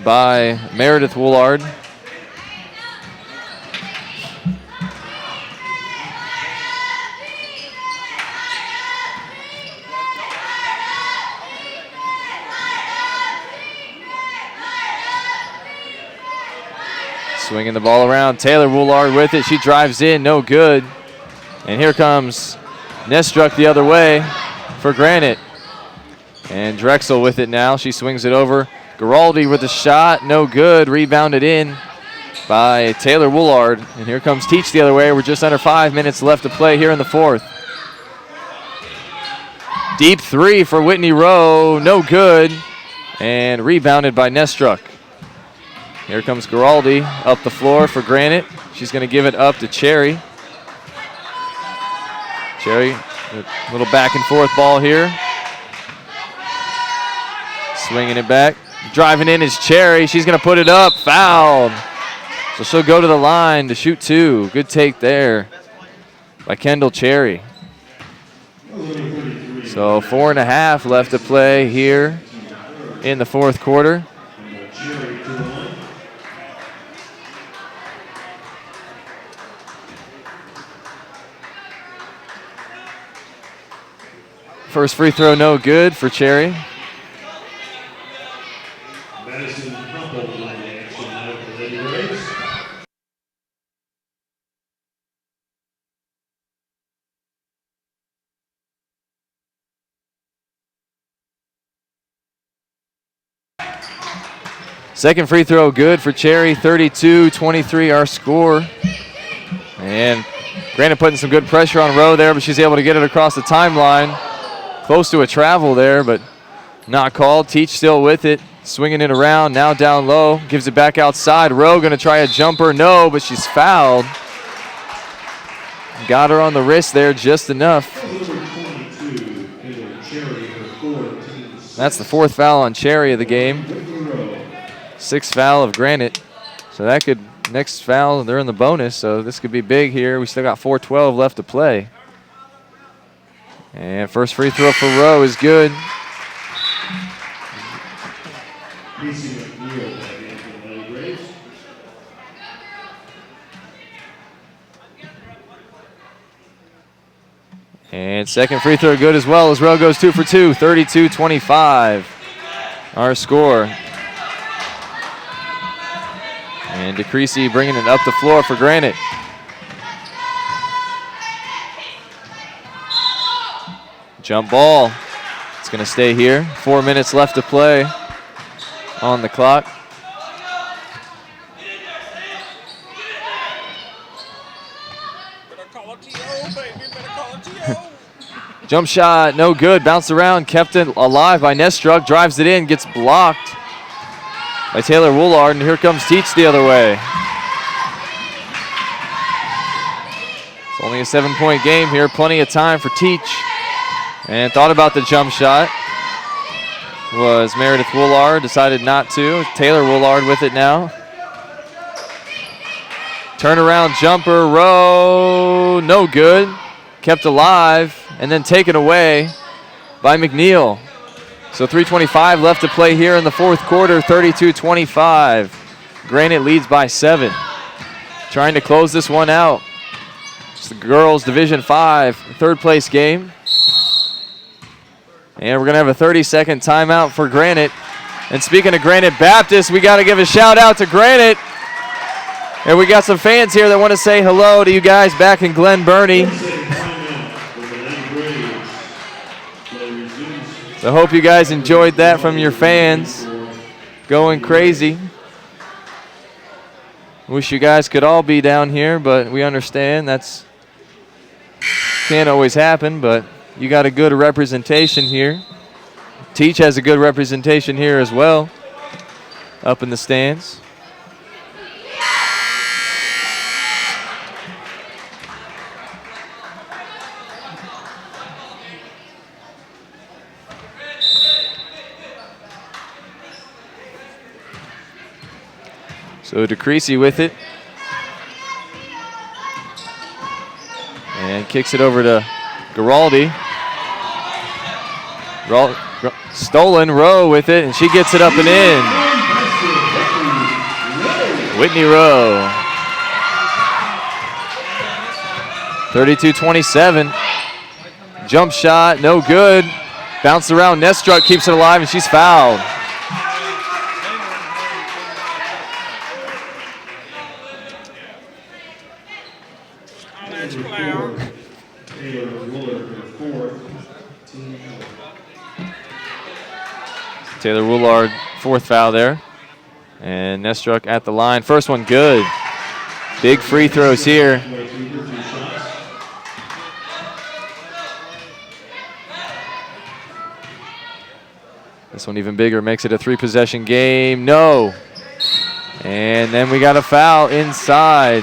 by Meredith Woolard. Swinging the ball around. Taylor Woolard with it. She drives in. No good. And here comes Nestruck the other way for Granite. And Drexel with it now. She swings it over. Giraldi with a shot. No good. Rebounded in by Taylor Woolard. And here comes Teach the other way. We're just under 5 minutes left to play here in the fourth. Deep three for Whitney Rowe. No good. And rebounded by Nestruck. Here comes Giraldi up the floor for Granite. She's going to give it up to Cherry. Cherry, a little back and forth ball here. Swinging it back. Driving in is Cherry. She's going to put it up. Fouled. So she'll go to the line to shoot 2. Good take there by Kendall Cherry. So 4.5 left to play here in the fourth quarter. First free throw no good for Cherry. Second free throw good for Cherry, 32-23 our score. And Granite putting some good pressure on Rowe there, but she's able to get it across the timeline. Close to a travel there, but not called. Teach still with it, swinging it around, now down low, gives it back outside. Rowe gonna try a jumper, no, but she's fouled. Got her on the wrist there just enough. That's the 4th foul on Cherry of the game. 6th foul of Granite. So that could, next foul, they're in the bonus, so this could be big here. We still got 4:12 left to play. And first free throw for Rowe is good. And second free throw good as well as Rowe goes 2 for 2, 32-25 our score. And DeCreasy bringing it up the floor for Granite. Jump ball. It's going to stay here. 4 minutes left to play on the clock. Jump shot, no good. Bounced around, kept it alive by Nestruck. Drives it in, gets blocked by Taylor Woolard, and here comes Teach the other way. It's only a 7-point game here. Plenty of time for Teach. And thought about the jump shot. Was Meredith Woolard, decided not to. Taylor Woolard with it now. Turnaround jumper, Rowe, no good. Kept alive and then taken away by McNeil. So 3:25 left to play here in the fourth quarter, 32-25. Granite leads by 7. Trying to close this one out. It's the girls' Division 5 third place game. And we're going to have a 30-second timeout for Granite. And speaking of Granite Baptist, we got to give a shout out to Granite. And we got some fans here that want to say hello to you guys back in Glen Burnie. So I hope you guys enjoyed that from your fans. Going crazy. Wish you guys could all be down here, but we understand that's can't always happen, but you got a good representation here. Teach has a good representation here as well, up in the stands. So DeCreasy with it. And kicks it over to Giraldi. Stolen, Rowe with it, and she gets it up and in. Whitney Rowe. 32-27. Jump shot, no good. Bounced around, Nestruck keeps it alive, and she's fouled. Taylor Woolard, 4th foul there. And Nestruck at the line. First one good. Big free throws here. This one even bigger, makes it a 3-possession game. No. And then we got a foul inside.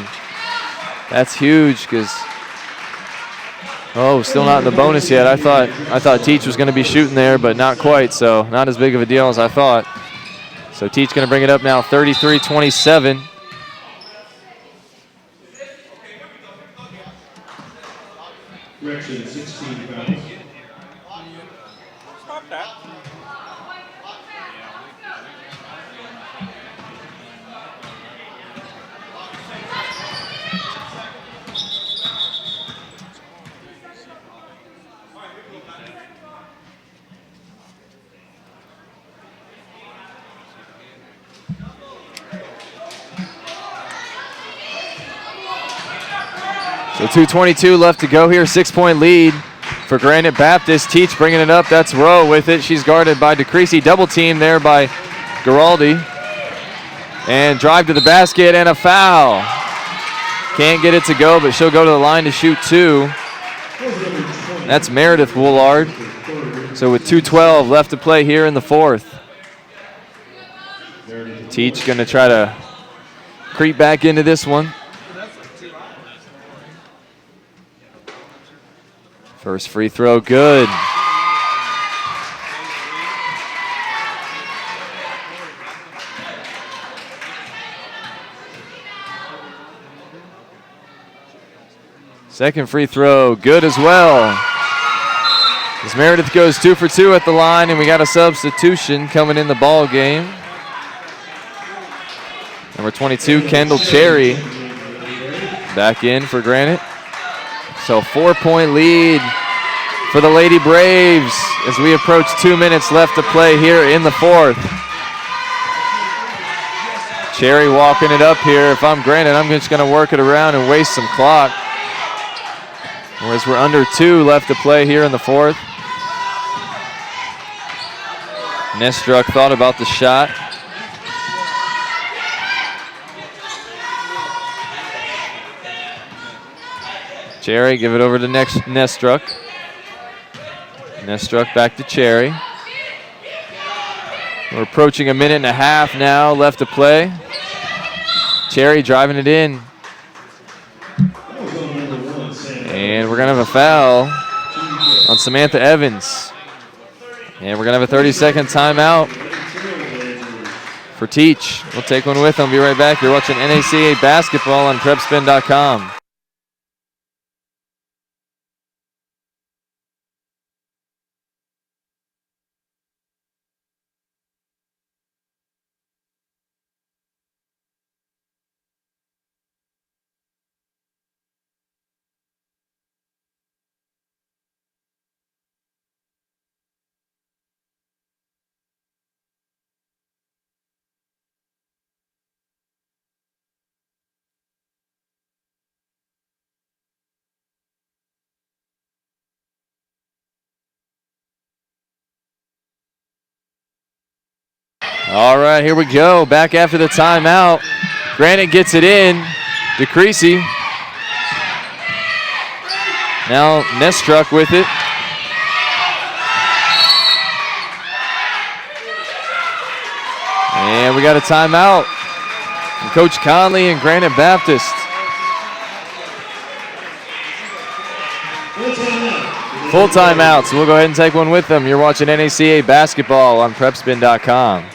That's huge because, still not in the bonus yet. I thought Teach was going to be shooting there, but not quite, so not as big of a deal as I thought. So Teach going to bring it up now, 33-27. Correction, 16 fouls. Stop that. So 2:22 left to go here, 6-point lead for Granite Baptist. Teach bringing it up, that's Rowe with it. She's guarded by DeCreasy, double team there by Giraldi. And drive to the basket and a foul. Can't get it to go, but she'll go to the line to shoot 2. That's Meredith Woolard. So with 2:12 left to play here in the 4th. Teach gonna try to creep back into this one. First free throw, good. Second free throw, good as well. As Meredith goes 2 for 2 at the line, and we got a substitution coming in the ball game. Number 22, Kendall Cherry, back in for Granite. So 4-point lead for the Lady Braves as we approach 2 minutes left to play here in the 4th. Cherry walking it up here. If I'm Granite, I'm just going to work it around and waste some clock. Whereas we're under 2 left to play here in the 4th. Nestruck thought about the shot. Cherry, give it over to Nestruck. Nestruck back to Cherry. We're approaching a minute and a half now left to play. Cherry driving it in. And we're going to have a foul on Samantha Evans. And we're going to have a 30-second timeout for Teach. We'll take one with them. Be right back. You're watching NACA basketball on PrepSpin.com. All right, here we go. Back after the timeout. Granite gets it in. DeCreasy. Now Nestruck with it. And we got a timeout from Coach Conley and Granite Baptist. Full timeout, so we'll go ahead and take one with them. You're watching NACA basketball on PrepSpin.com.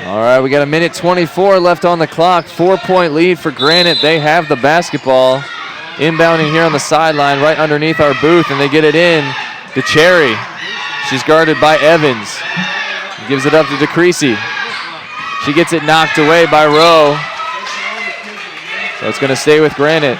All right, we got a minute 24 left on the clock. 4-point lead for Granite. They have the basketball. Inbounding here on the sideline right underneath our booth, and they get it in to Cherry. She's guarded by Evans. Gives it up to DeCreasy. She gets it knocked away by Rowe. So it's going to stay with Granite.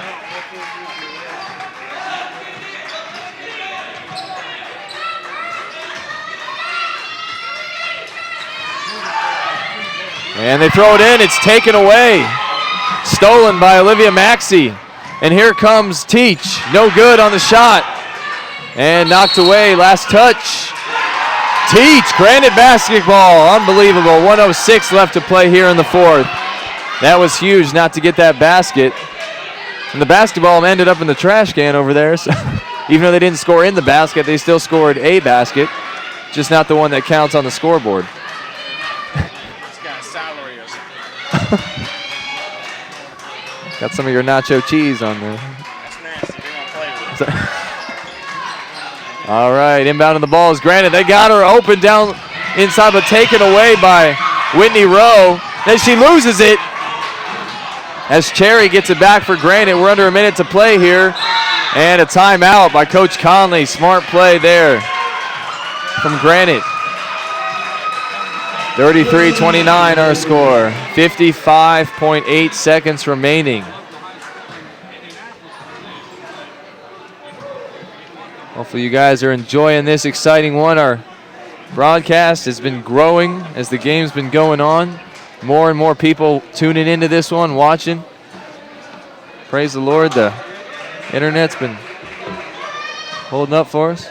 And they throw it in. It's taken away. Stolen by Olivia Maxey. And here comes Teach. No good on the shot. And knocked away. Last touch. Teach, Granite basketball. Unbelievable. 1:06 left to play here in the fourth. That was huge not to get that basket. And the basketball ended up in the trash can over there. So even though they didn't score in the basket, they still scored a basket. Just not the one that counts on the scoreboard. It's got salary or something. Got some of your nacho cheese on there. That's nasty. They don't play with it. All right, inbounding the ball is Granite. They got her open down inside, but taken away by Whitney Rowe. Then she loses it as Cherry gets it back for Granite. We're under a minute to play here. And a timeout by Coach Conley. Smart play there from Granite. 33-29 our score. 55.8 seconds remaining. Hopefully you guys are enjoying this exciting one. Our broadcast has been growing as the game's been going on. More and more people tuning into this one, watching. Praise the Lord, the internet's been holding up for us.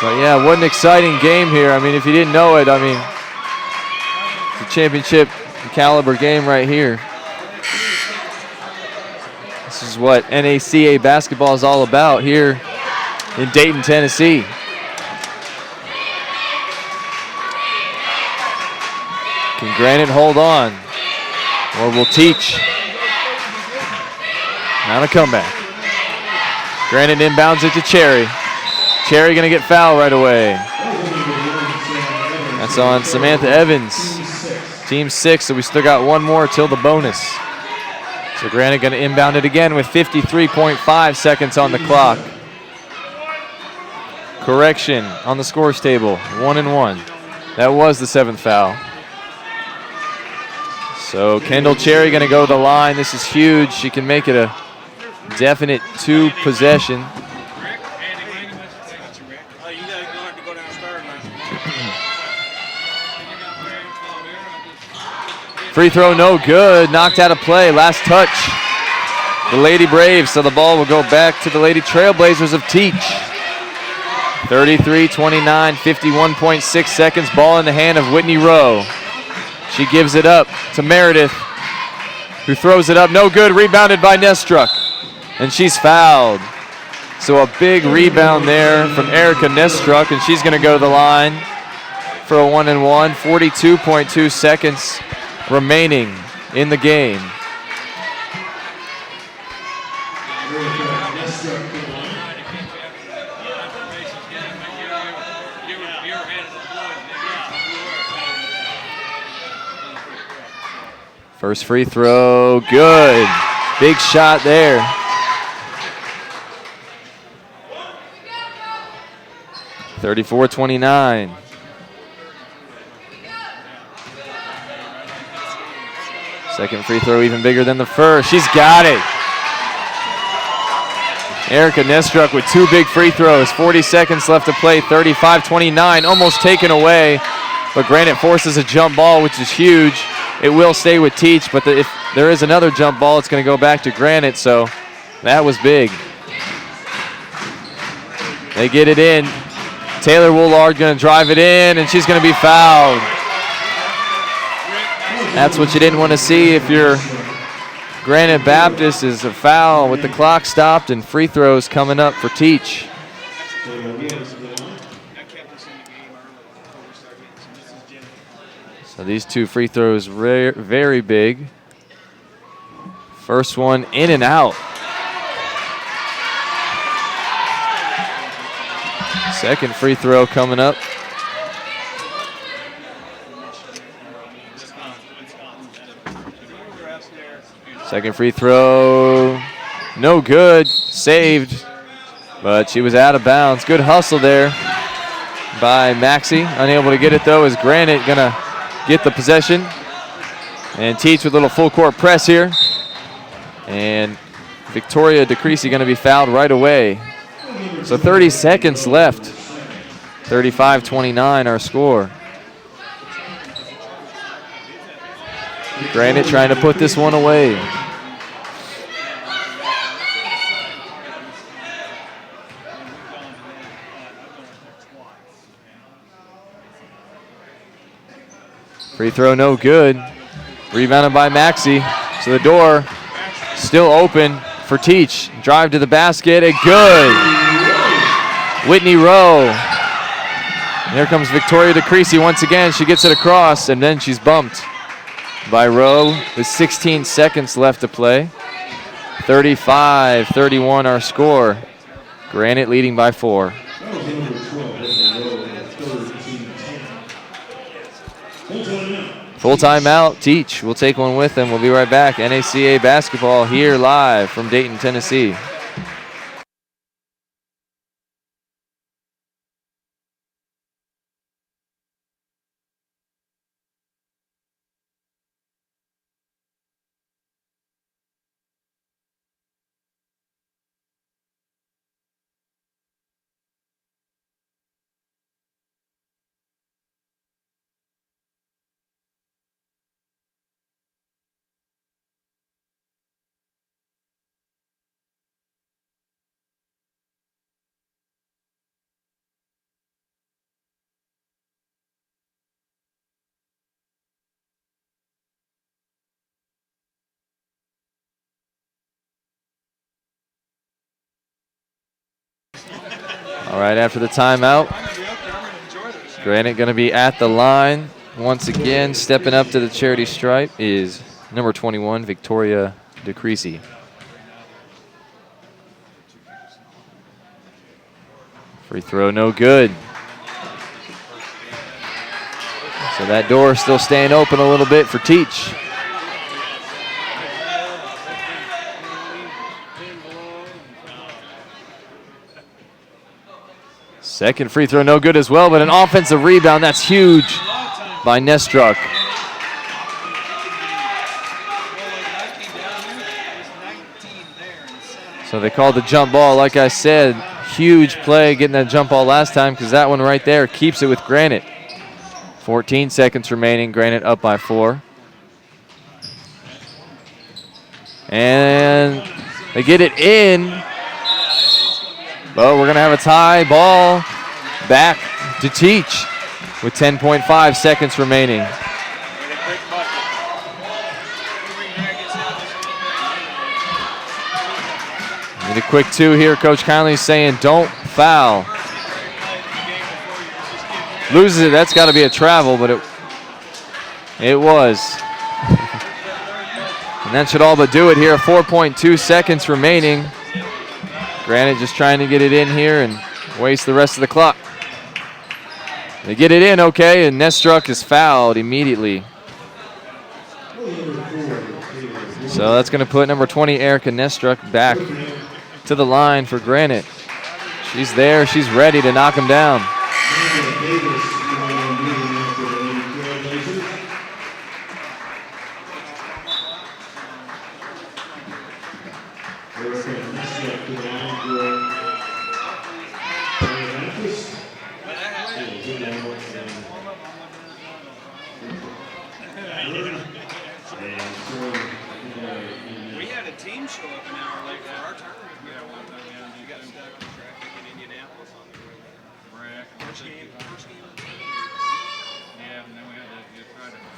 But yeah, what an exciting game here. I mean, if you didn't know it, I mean, it's a championship caliber game right here. This is what NACA basketball is all about here in Dayton, Tennessee. Can Granite hold on? Or will Teach? Not a comeback. Granite inbounds it to Cherry. Cherry gonna get fouled right away. That's on Samantha Evans. Team 6, so we still got one more till the bonus. So Granite gonna inbound it again with 53.5 seconds on the clock. Correction on the scores table, 1-1. That was the 7th foul. So Kendall Cherry gonna go to the line. This is huge. She can make it a definite 2 possession. Free throw no good, knocked out of play, last touch. The Lady Braves, so the ball will go back to the Lady Trailblazers of Teach. 33-29, 51.6 seconds, ball in the hand of Whitney Rowe. She gives it up to Meredith, who throws it up, no good, rebounded by Nestruck, and she's fouled. So a big rebound there from Erica Nestruck, and she's gonna go to the line for a 1-1, 42.2 seconds remaining in the game. First free throw, good. Big shot there. (34-29). Second free throw even bigger than the first. She's got it. Erica Nestruck with 2 big free throws. 40 seconds left to play. 35-29, almost taken away. But Granite forces a jump ball, which is huge. It will stay with Teach, but if there is another jump ball, it's going to go back to Granite, so that was big. They get it in. Taylor Woolard going to drive it in, and she's going to be fouled. That's what you didn't want to see if you're Granite Baptist, is a foul with the clock stopped and free throws coming up for Teach. So these 2 free throws very big. First one in and out. Second free throw coming up. Second free throw, no good, saved but she was out of bounds. Good hustle there by Maxie. Unable to get it though, is Granite gonna get the possession. And Teach with a little full court press here. And Victoria DeCreasy gonna be fouled right away. So 30 seconds left. 35-29 our score. Granite trying to put this one away. Free throw no good. Rebounded by Maxie. So the door still open for Teach. Drive to the basket, a good. Whitney Rowe. And here comes Victoria DeCreasy once again. She gets it across, and then she's bumped by Rowe with 16 seconds left to play. 35-31 our score. Granite leading by 4. Full timeout. Teach will take one with them. We'll be right back. NACA basketball here live from Dayton, Tennessee. All right, after the timeout, Granite going to be at the line once again. Stepping up to the charity stripe is number 21, Victoria DeCreasy. Free throw, no good. So that door still staying open a little bit for Teach. Second free throw, no good as well, but an offensive rebound. That's huge by Nestruck. So they called the jump ball. Like I said, huge play getting that jump ball last time because that one right there keeps it with Granite. 14 seconds remaining. Granite up by 4. And they get it in. But we're going to have a tie ball back to Teach with 10.5 seconds remaining. Need a quick 2 here. Coach Conley's saying don't foul. Loses it. That's got to be a travel, but it was. And that should all but do it here. 4.2 seconds remaining. Granite just trying to get it in here and waste the rest of the clock. They get it in okay, and Nestruck is fouled immediately. So that's going to put number 20, Erica Nestruck, back to the line for Granite. She's there. She's ready to knock him down.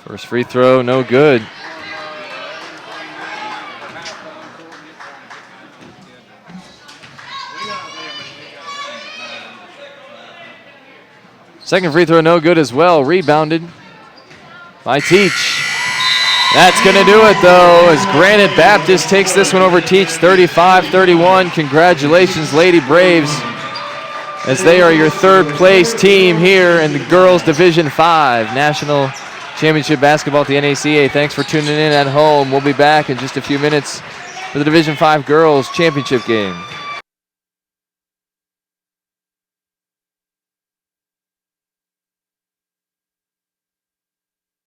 First free throw, no good. Second free throw, no good as well. Rebounded by Teach. That's going to do it, though, as Granite Baptist takes this one over Teach, 35-31. Congratulations, Lady Braves, as they are your third-place team here in the Girls Division 5 National Championship Basketball at the NACA. Thanks for tuning in at home. We'll be back in just a few minutes for the Division 5 Girls Championship game.